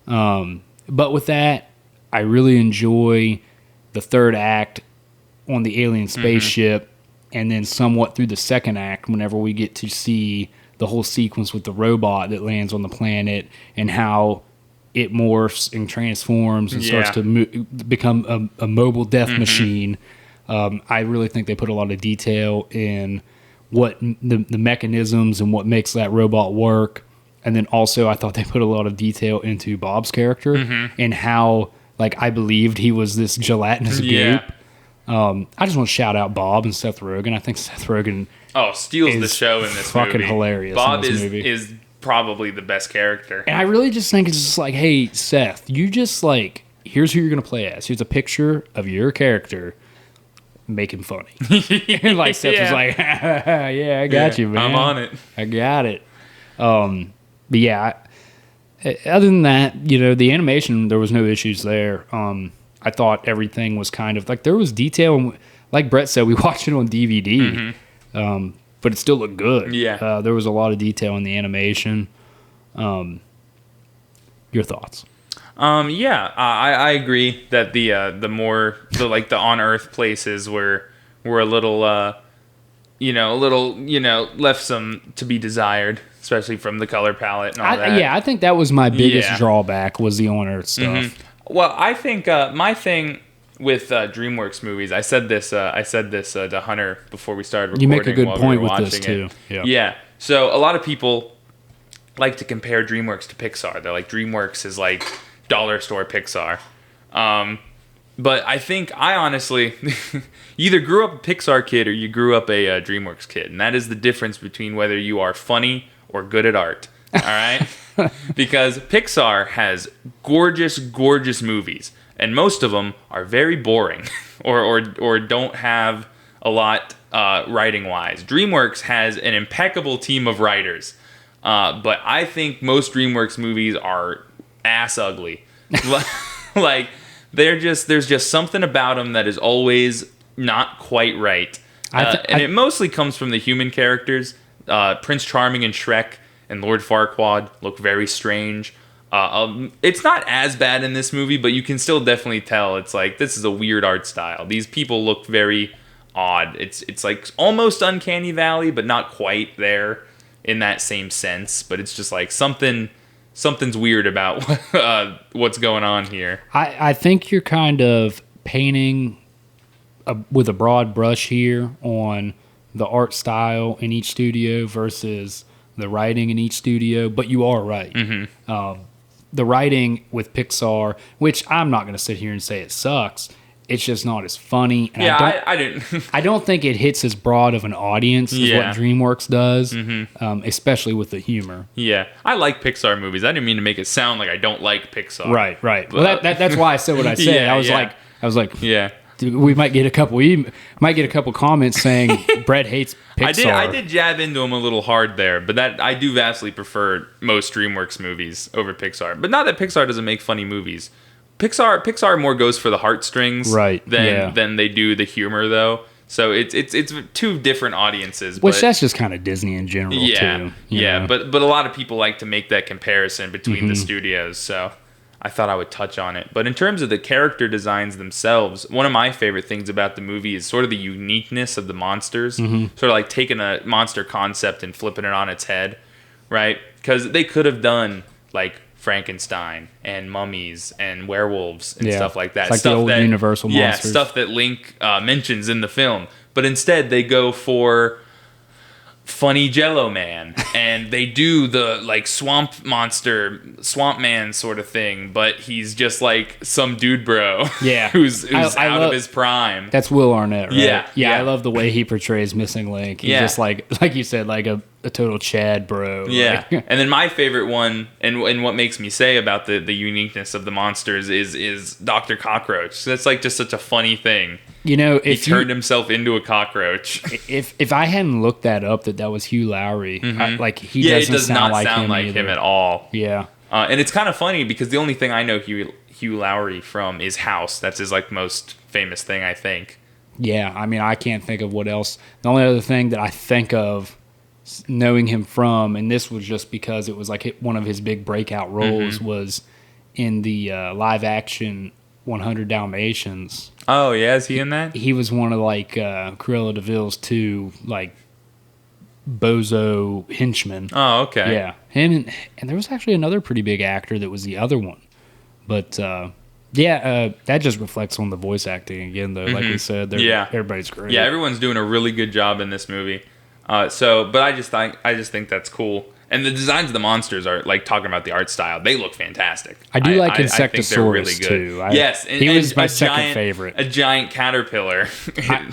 But with that, I really enjoy the third act on the alien spaceship, and then somewhat through the second act whenever we get to see the whole sequence with the robot that lands on the planet and how it morphs and transforms and starts to become a mobile death machine. I really think they put a lot of detail in what the mechanisms and what makes that robot work. And then also I thought they put a lot of detail into Bob's character and how, like, I believed he was this gelatinous goop. I just want to shout out Bob and Seth Rogen. I think Seth Rogen steals the show in this fucking movie. Hilarious. Bob is probably the best character. And I really just think it's just like, hey, Seth, you just like, here's who you're going to play as. Here's a picture of your character. Make him funny. And like Seth was like, yeah, I got you, man. I'm on it. I got it. But yeah, other than that, the animation, there was no issues there. I thought everything was kind of like, there was detail. And like Brett said, we watched it on DVD, but it still looked good. Yeah. There was a lot of detail in the animation. Your thoughts? I agree that the on Earth places were a little, left some to be desired, especially from the color palette and all that. Yeah, I think that was my biggest drawback was the on Earth stuff. Well, I think my thing with DreamWorks movies, I said this to Hunter before we started recording. You make a good point with this too. Yeah. So a lot of people like to compare DreamWorks to Pixar. They're like, DreamWorks is like dollar store Pixar. But I honestly, you either grew up a Pixar kid or you grew up a DreamWorks kid. And that is the difference between whether you are funny or good at art. All right? Because Pixar has gorgeous, gorgeous movies. And most of them are very boring or don't have a lot writing-wise. DreamWorks has an impeccable team of writers. But I think most DreamWorks movies are ass ugly. Like, there's just something about them that is always not quite right. And it mostly comes from the human characters. Prince Charming and Shrek and Lord Farquaad look very strange. It's not as bad in this movie, but you can still definitely tell it's like, this is a weird art style. These people look very odd. It's like almost Uncanny Valley, but not quite there in that same sense. But it's just like something's weird about what's going on here. I think you're kind of painting with a broad brush here on the art style in each studio versus the writing in each studio, but you are right. The writing with Pixar, which I'm not going to sit here and say it sucks, it's just not as funny. And I didn't. I don't think it hits as broad of an audience as what DreamWorks does, especially with the humor. Yeah, I like Pixar movies. I didn't mean to make it sound like I don't like Pixar. Right. But, well, that's why I said what I said. I was like, yeah. We might get a couple comments saying Brett hates Pixar. I did jab into him a little hard there, but that I do vastly prefer most DreamWorks movies over Pixar. But not that Pixar doesn't make funny movies. Pixar more goes for the heartstrings than they do the humor, though. So it's two different audiences. Which that's just kind of Disney in general too. Yeah, but a lot of people like to make that comparison between the studios. So I thought I would touch on it. But in terms of the character designs themselves, one of my favorite things about the movie is sort of the uniqueness of the monsters. Sort of like taking a monster concept and flipping it on its head, right? Because they could have done like Frankenstein and mummies and werewolves and stuff like that. It's like stuff the old Universal monsters. Yeah, stuff that Link mentions in the film. But instead, they go for funny Jello Man, and they do the like swamp man sort of thing, but he's just like some dude bro who's out of his prime. That's Will Arnett, right? Yeah. I love the way he portrays Missing Link. He's just like you said, like a total Chad bro. Yeah. And then my favorite one, and what makes me say about the uniqueness of the monsters is Dr. Cockroach. So that's like just such a funny thing. You know, he turned himself into a cockroach. If I hadn't looked that up, that was Hugh Lowry. He does not sound like him at all. Yeah. And it's kind of funny because the only thing I know Hugh Lowry from is House. That's his like most famous thing, I think. Yeah, I mean, I can't think of what else. The only other thing that I think of knowing him from, and this was just because it was like one of his big breakout roles was in the live action 100 Dalmatians. Oh yeah, is he in that? He was one of like Cruella de Vil's two like bozo henchmen. Oh, okay. Yeah, him and there was actually another pretty big actor that was the other one, but that just reflects on the voice acting again, though. Like we said, everybody's great. Yeah, everyone's doing a really good job in this movie. But I just think that's cool. And the designs of the monsters are like talking about the art style. They look fantastic. I do like Insectosaurus really too. Yes, he was my second favorite. A giant caterpillar.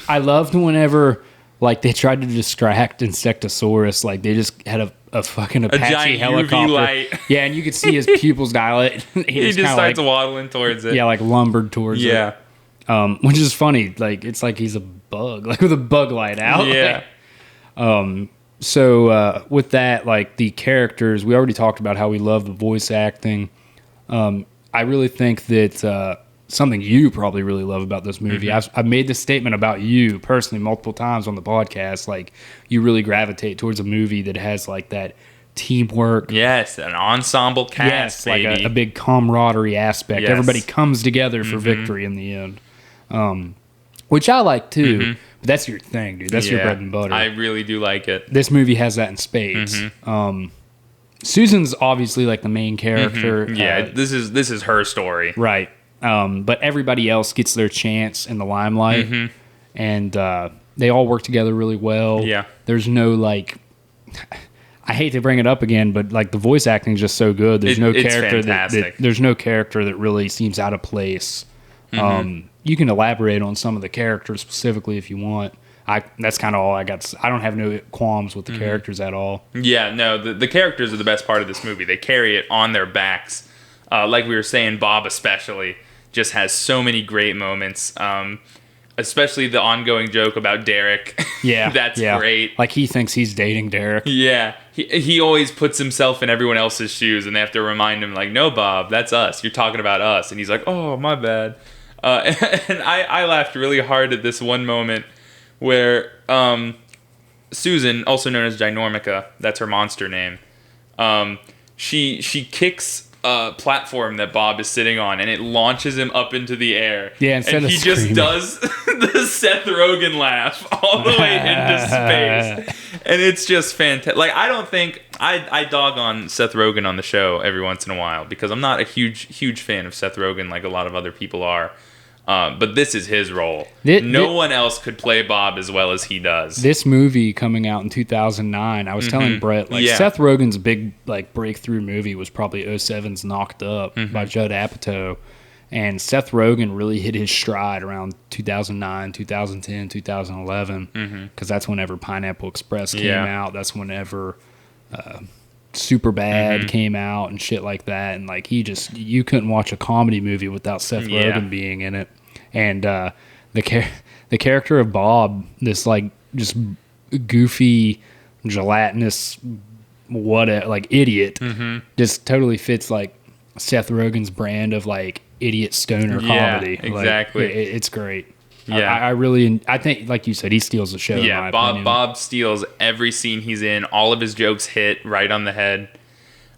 I loved whenever like they tried to distract Insectosaurus. Like they just had a fucking Apache helicopter. UV light. Yeah, and you could see his pupils dilate. He just starts waddling towards it. Yeah, like lumbered towards it. Yeah. Which is funny. Like it's like he's a bug, like with a bug light out. Yeah. So with that, like the characters, we already talked about how we love the voice acting. I really think that something you probably really love about this movie. I've made this statement about you personally multiple times on the podcast. Like you really gravitate towards a movie that has like that teamwork. Yes, an ensemble cast. Yes, baby. Like a big camaraderie aspect. Yes. Everybody comes together for victory in the end. Which I like too. But that's your thing, dude. That's your bread and butter. I really do like it. This movie has that in spades. Susan's obviously like the main character. Yeah, this is her story. Right. But everybody else gets their chance in the limelight. And they all work together really well. Yeah. There's no like... I hate to bring it up again, but like the voice acting is just so good. There's no character there's no character that really seems out of place. You can elaborate on some of the characters specifically if you want. That's kind of all I got. I don't have no qualms with the characters at all. Yeah, no, the characters are the best part of this movie. They carry it on their backs. Like we were saying, Bob especially just has so many great moments. Especially the ongoing joke about Derek. Yeah, that's great. Like he thinks he's dating Derek. Yeah, he always puts himself in everyone else's shoes, and they have to remind him, like, "No, Bob, that's us. You're talking about us." And he's like, "Oh, my bad." And I laughed really hard at this one moment where Susan, also known as Ginormica, that's her monster name, she kicks a platform that Bob is sitting on, and it launches him up into the air. Yeah, and he just does the Seth Rogen laugh all the way into space, and it's just fantastic. Like I don't think I dog on Seth Rogen on the show every once in a while because I'm not a huge fan of Seth Rogen like a lot of other people are. But this is his role. No one else could play Bob as well as he does. This movie coming out in 2009, I was telling Brett, like Seth Rogen's big like breakthrough movie was probably 07's Knocked Up by Judd Apatow. And Seth Rogen really hit his stride around 2009, 2010, 2011. Because that's whenever Pineapple Express came out. That's whenever Superbad came out and shit like that. And like you couldn't watch a comedy movie without Seth Rogen being in it. And the character of Bob, this like just goofy, gelatinous, idiot, just totally fits like Seth Rogen's brand of like idiot stoner comedy. Exactly. Like, it's great. Yeah, I think, like you said, he steals the show. Yeah, in my opinion. Bob steals every scene he's in. All of his jokes hit right on the head.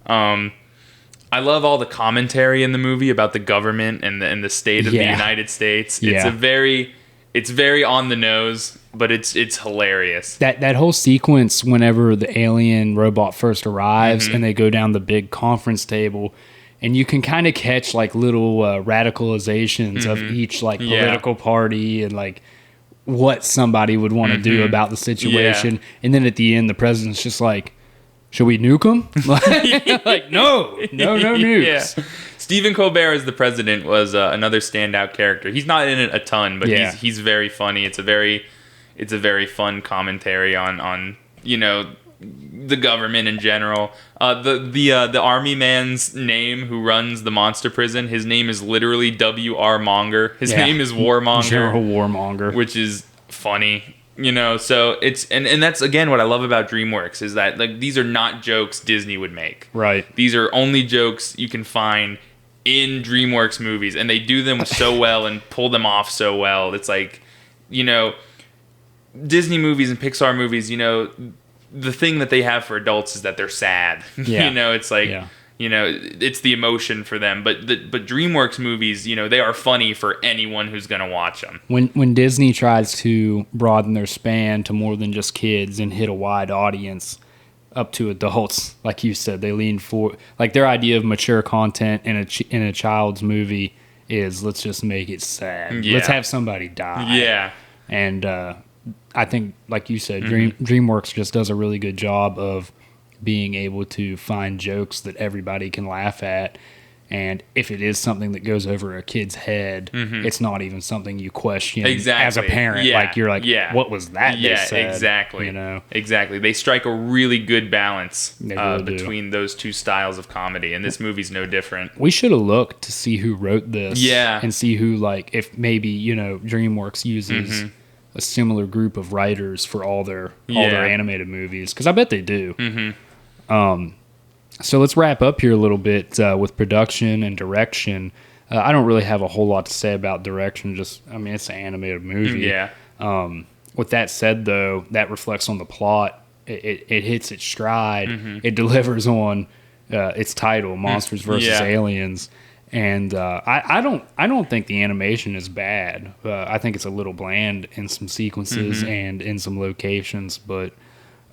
I love all the commentary in the movie about the government and the state of the United States. It's very on the nose, but it's hilarious. That whole sequence whenever the alien robot first arrives and they go down the big conference table. And you can kind of catch like little radicalizations of each like political party and like what somebody would want to do about the situation. And then at the end, the president's just like, "Should we nuke them?" Like, no nukes. Yeah. Stephen Colbert as the president was another standout character. He's not in it a ton, but he's very funny. It's a very fun commentary on the government in general. The army man's name who runs the monster prison, his name is literally W.R. Monger. His name is Warmonger. General Warmonger. Which is funny. So it's and that's again what I love about DreamWorks is that like these are not jokes Disney would make. Right. These are only jokes you can find in DreamWorks movies, and they do them so well and pull them off so well. It's like, Disney movies and Pixar movies, the thing that they have for adults is that they're sad. Yeah. It's like, it's the emotion for them. But DreamWorks movies, they are funny for anyone who's going to watch them. When Disney tries to broaden their span to more than just kids and hit a wide audience up to adults, like you said, they lean for, like, their idea of mature content in a child's movie is, let's just make it sad. Yeah. Let's have somebody die. Yeah. And I think, like you said, DreamWorks just does a really good job of being able to find jokes that everybody can laugh at. And if it is something that goes over a kid's head, it's not even something you question as a parent. Yeah. Like, you're like, what was that? Yeah, exactly. Exactly. They strike a really good balance between those two styles of comedy, and this movie's no different. We should have looked to see who wrote this. Yeah. And see who, like, if maybe, DreamWorks uses a similar group of writers for all their animated movies, because I bet they do. So let's wrap up here a little bit with production and direction. I don't really have a whole lot to say about direction. It's an animated movie. Yeah. With that said, though, that reflects on the plot. It hits its stride. It delivers on its title, Monsters versus Aliens. And I don't think the animation is bad. I think it's a little bland in some sequences and in some locations. But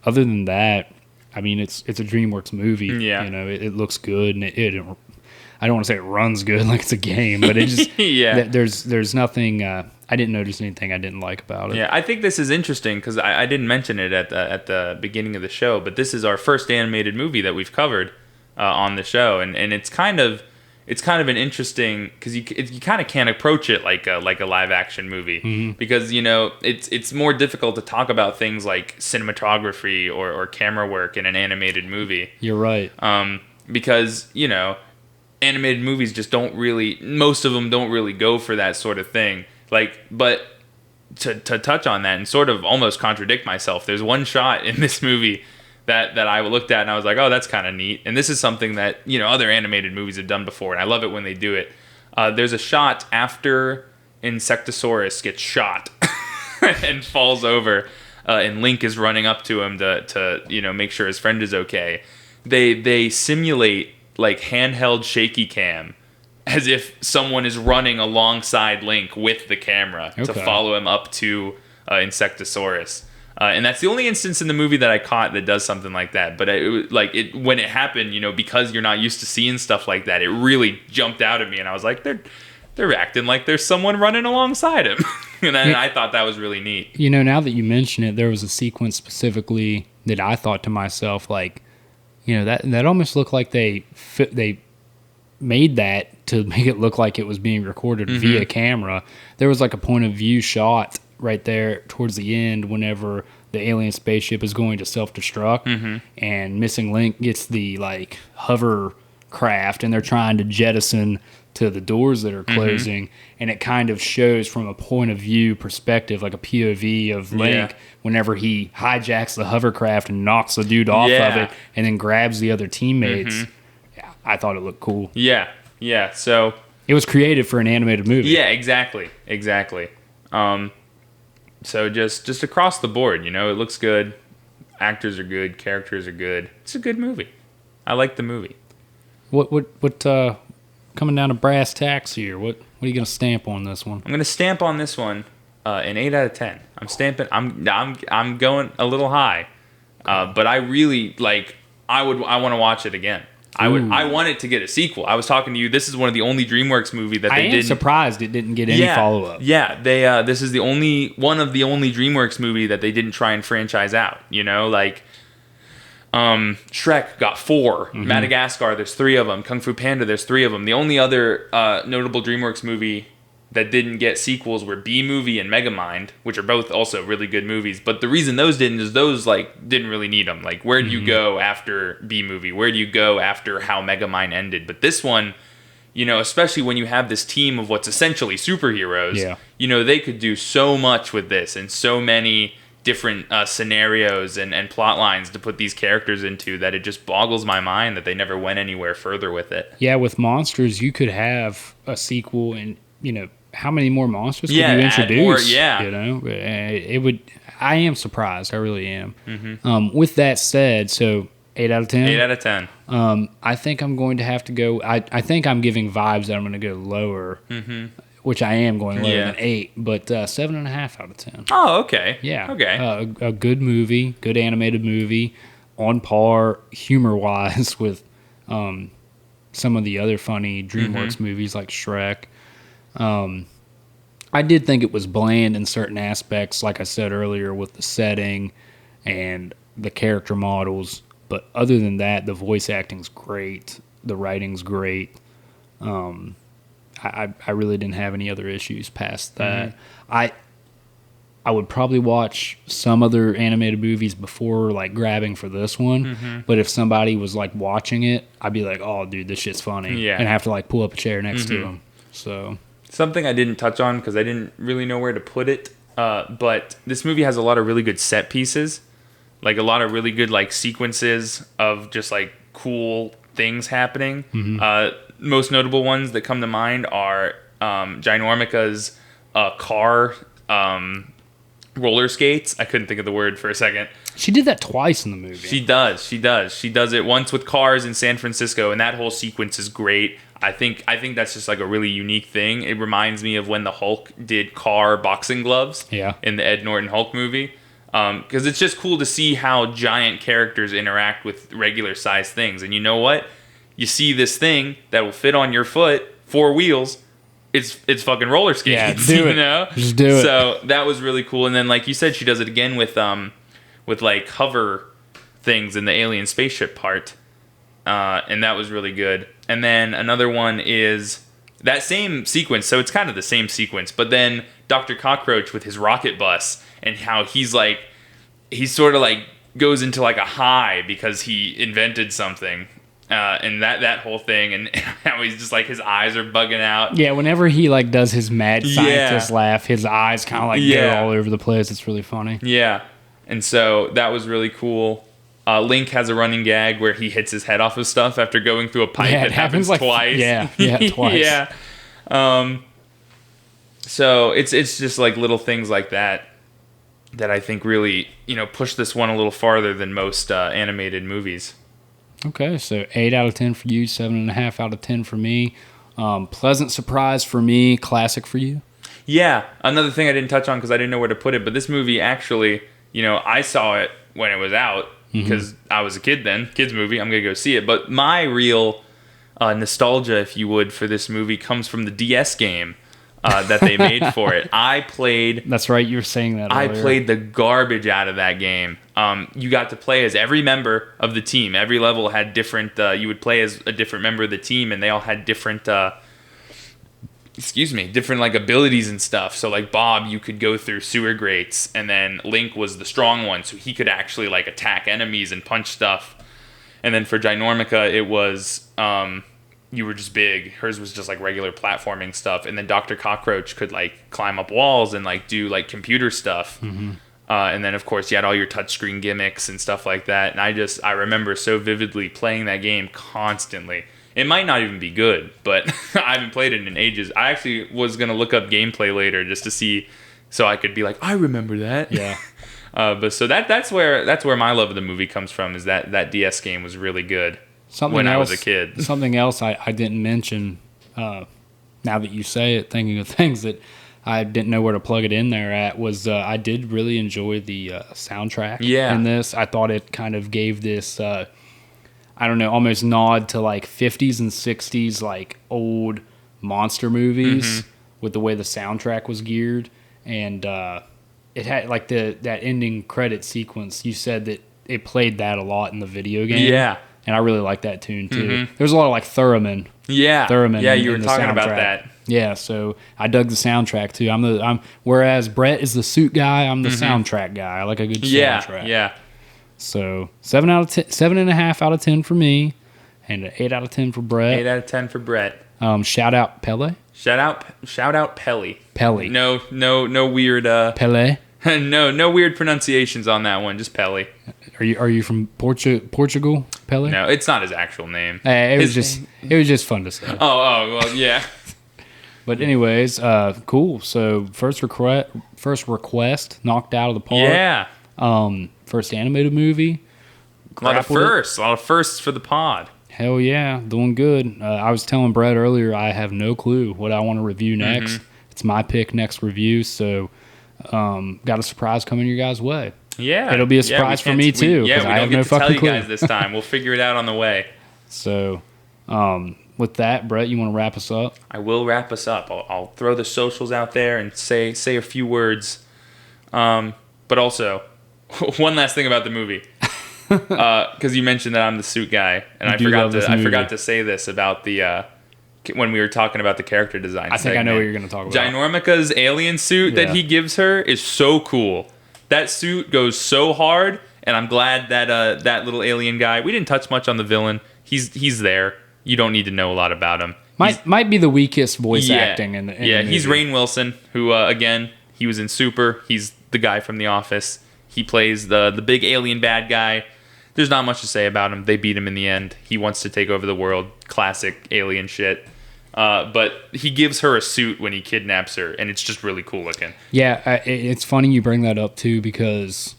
other than that, it's a DreamWorks movie. Yeah. It looks good, and it I don't want to say it runs good like it's a game, but it just there's nothing. I didn't notice anything I didn't like about it. Yeah, I think this is interesting because I didn't mention it at the beginning of the show, but this is our first animated movie that we've covered on the show, and it's kind of an interesting, because you kind of can't approach it like a live action movie, because it's more difficult to talk about things like cinematography or camera work in an animated movie. You're right. Because animated movies just most of them don't really go for that sort of thing. But to touch on that and sort of almost contradict myself, there's one shot in this movie that I looked at and I was like, oh, that's kind of neat. And this is something that, other animated movies have done before, and I love it when they do it. There's a shot after Insectosaurus gets shot and falls over, and Link is running up to him to make sure his friend is okay. They simulate like handheld shaky cam, as if someone is running alongside Link with the camera to follow him up to Insectosaurus. And that's the only instance in the movie that I caught that does something like that. But when it happened, because you're not used to seeing stuff like that, it really jumped out at me, and I was like, they're acting like there's someone running alongside him, and I thought that was really neat. Now that you mention it, there was a sequence specifically that I thought to myself, like, that almost looked like they made that to make it look like it was being recorded via camera. There was like a point of view shot right there towards the end whenever the alien spaceship is going to self-destruct, and Missing Link gets the like hovercraft, and they're trying to jettison to the doors that are closing, and it kind of shows from a point of view perspective, like a POV of Link whenever he hijacks the hovercraft and knocks the dude off of it and then grabs the other teammates. I thought it looked cool. Yeah. So it was created for an animated movie. Yeah, exactly. So just across the board, it looks good. Actors are good. Characters are good. It's a good movie. I like the movie. What coming down to brass tacks here? What are you gonna stamp on this one? I'm gonna stamp on this one an 8 out of 10. I'm stamping. I'm going a little high, but I really like. I want to watch it again. I want it to get a sequel. I was talking to you. This is one of the only DreamWorks movie that they didn't. I am surprised it didn't get any follow up. Yeah, they. This is one of the only DreamWorks movie that they didn't try and franchise out. Shrek got 4. Madagascar, there's 3 of them. Kung Fu Panda, there's 3 of them. The only other notable DreamWorks movie that didn't get sequels were B-Movie and Megamind, which are both also really good movies. But the reason those didn't is those didn't really need them. Like, where do you go after B-Movie? Where do you go after how Megamind ended? But this one, especially when you have this team of what's essentially superheroes, they could do so much with this, and so many different scenarios and plot lines to put these characters into, that it just boggles my mind that they never went anywhere further with it. Yeah, with Monsters, you could have a sequel and how many more monsters could you introduce? More, yeah. You know, it would. I am surprised. I really am. Mm-hmm. With that said, so 8 out of 10? 8 out of 10. I think I'm going to have to go. I think I'm giving vibes that I'm going to go lower, which I am going lower than 8, but 7.5 out of 10. Oh, okay. Yeah. Okay. A good movie, good animated movie, on par humor-wise with some of the other funny DreamWorks movies like Shrek. I did think it was bland in certain aspects, like I said earlier, with the setting and the character models. But other than that, the voice acting's great. The writing's great. I really didn't have any other issues past that. I would probably watch some other animated movies before like grabbing for this one. But if somebody was like watching it, I'd be like, "Oh, dude, this shit's funny," and have to like pull up a chair next to them. So something I didn't touch on because I didn't really know where to put it. But this movie has a lot of really good set pieces. Like a lot of really good like sequences of just like cool things happening. Most notable ones that come to mind are Ginormica's car roller skates. I couldn't think of the word for a second. She did that twice in the movie. She does. She does it once with cars in San Francisco, and that whole sequence is great. I think that's just like a really unique thing. It reminds me of when the Hulk did car boxing gloves in the Ed Norton Hulk movie. Because it's just cool to see how giant characters interact with regular sized things. And you know what? You see this thing that will fit on your foot, 4 wheels. It's fucking roller skates. Yeah, do it. You know? Just do it. So that was really cool. And then, like you said, she does it again with like hover things in the alien spaceship part, and that was really good. And then another one is that same sequence. So it's kind of the same sequence, but then Dr. Cockroach with his rocket bus. And how he's sort of like goes into like a high because he invented something, and that whole thing, and how he's just like his eyes are bugging out. Yeah, whenever he like does his mad scientist laugh, his eyes kind of like go all over the place. It's really funny. Yeah, and so that was really cool. Link has a running gag where he hits his head off of stuff after going through a pipe. Yeah, it happens like twice. Yeah, twice. Yeah. So it's just like little things like that I think really, push this one a little farther than most animated movies. Okay, so 8 out of 10 for you, 7.5 out of 10 for me. Pleasant surprise for me, classic for you. Yeah, another thing I didn't touch on because I didn't know where to put it, but this movie actually, I saw it when it was out because I was a kid then. Kids movie, I'm going to go see it. But my real nostalgia, if you would, for this movie comes from the DS game. That they made for it. That's right, you were saying that earlier. I played the garbage out of that game. You got to play as every member of the team. Every level had different, you would play as a different member of the team, and they all had different, different like abilities and stuff. So like Bob, you could go through sewer grates, and then Link was the strong one, so he could actually like attack enemies and punch stuff. And then for Ginormica, it was... you were just big. Hers was just like regular platforming stuff. And then Dr. Cockroach could like climb up walls and like do like computer stuff. And then of course you had all your touchscreen gimmicks and stuff like that. And I remember so vividly playing that game constantly. It might not even be good, but I haven't played it in ages. I actually was going to look up gameplay later just to see, so I could be like, I remember that. Yeah. But so that's where my love of the movie comes from, is that DS game was really good. I was a kid. Something else I didn't mention, now that you say it, thinking of things that I didn't know where to plug it in there at, was I did really enjoy the soundtrack in this. I thought it kind of gave this, almost nod to like 50s and 60s, like old monster movies with the way the soundtrack was geared. And it had like that ending credit sequence. You said that it played that a lot in the video game. Yeah. And I really like that tune, too. There's a lot of, like, Theremin. Yeah. Theremin. Yeah, you were talking about that. Yeah, so I dug the soundtrack, too. Whereas Brett is the suit guy, I'm the soundtrack guy. I like a good soundtrack. Yeah. So 7.5 out of 10 for me, and an 8 out of 10 for Brett. 8 out of 10 for Brett. Shout out Pele. Shout out Pele. Pele. No weird. Pele. No weird pronunciations on that one. Just Pele. Are you from Portugal, Pele? No, it's not his actual name. It was just fun to say. Oh well, yeah. But anyways, cool. So first request knocked out of the park. Yeah. First animated movie. A lot of firsts for the pod. Hell yeah, doing good. I was telling Brett earlier, I have no clue what I want to review next. Mm-hmm. It's my pick next review, so got a surprise coming your guys' way. Yeah. It'll be a surprise for me, too. We I have don't no get to tell you clue. guys this time. We'll figure it out on the way. So, with that, Brett, you want to wrap us up? I will wrap us up. I'll throw the socials out there and say a few words. But also, one last thing about the movie. Because you mentioned that I'm the suit guy, and I forgot to say this about the when we were talking about the character design. I think I know what you're going to talk about. Ginormica's alien suit that he gives her is so cool. That suit goes so hard, and I'm glad that that little alien guy. We didn't touch much on the villain. He's there. You don't need to know a lot about him. Might be the weakest voice acting in the movie. He's Rainn Wilson, who again he was in Super. He's the guy from The Office. He plays the big alien bad guy. There's not much to say about him. They beat him in the end. He wants to take over the world. Classic alien shit. But he gives her a suit when he kidnaps her, and it's just really cool looking. Yeah, it's funny you bring that up, too, because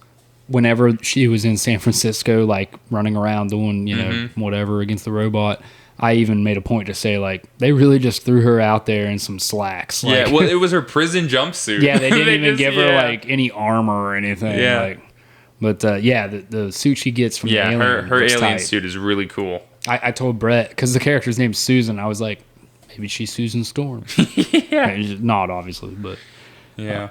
whenever she was in San Francisco, like, running around doing, whatever against the robot, I even made a point to say, like, they really just threw her out there in some slacks. Like, yeah, well, it was her prison jumpsuit. Yeah, they didn't even give her, like, any armor or anything. Yeah. But, the suit she gets from the alien. Her alien tight. Suit is really cool. I told Brett, because the character's name's Susan, I was like, maybe she's Susan Storm. Yeah. Not, obviously, but. Yeah.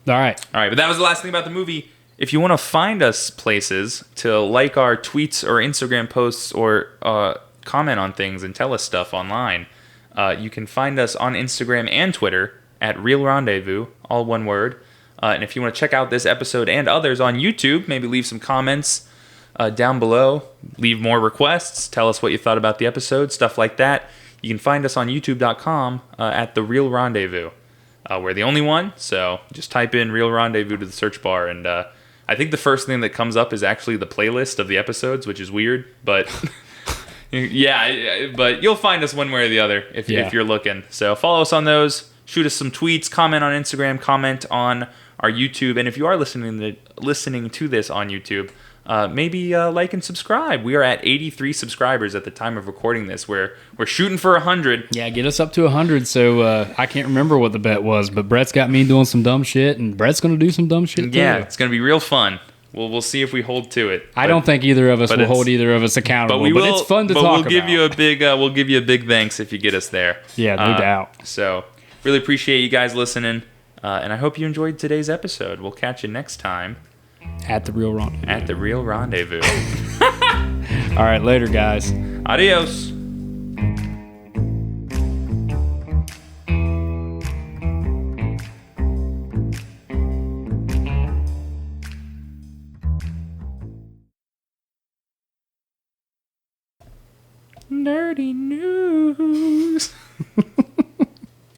All right, but that was the last thing about the movie. If you want to find us places to like our tweets or Instagram posts or comment on things and tell us stuff online, you can find us on Instagram and Twitter at Real Rendezvous, all one word. And if you want to check out this episode and others on YouTube, maybe leave some comments down below. Leave more requests. Tell us what you thought about the episode, stuff like that. You can find us on youtube.com at The Real Rendezvous. We're the only one, so just type in Real Rendezvous to the search bar. And I think the first thing that comes up is actually the playlist of the episodes, which is weird. But but you'll find us one way or the other if you're looking. So follow us on those. Shoot us some tweets. Comment on Instagram. Comment on our YouTube, and if you are listening to this on YouTube, maybe like and subscribe. We are at 83 subscribers at the time of recording this. We're shooting for 100. Yeah, get us up to 100. So I can't remember what the bet was, but Brett's got me doing some dumb shit, and Brett's going to do some dumb shit too. Yeah, it's going to be real fun. We'll see if we hold to it. I don't think either of us will hold either of us accountable. But it's fun to talk about. We'll give you a big thanks if you get us there. Yeah, no doubt. So really appreciate you guys listening. And I hope you enjoyed today's episode. We'll catch you next time. At The Real Rendezvous. At The Real Rendezvous. All right, later, guys. Adios. Nerdy news.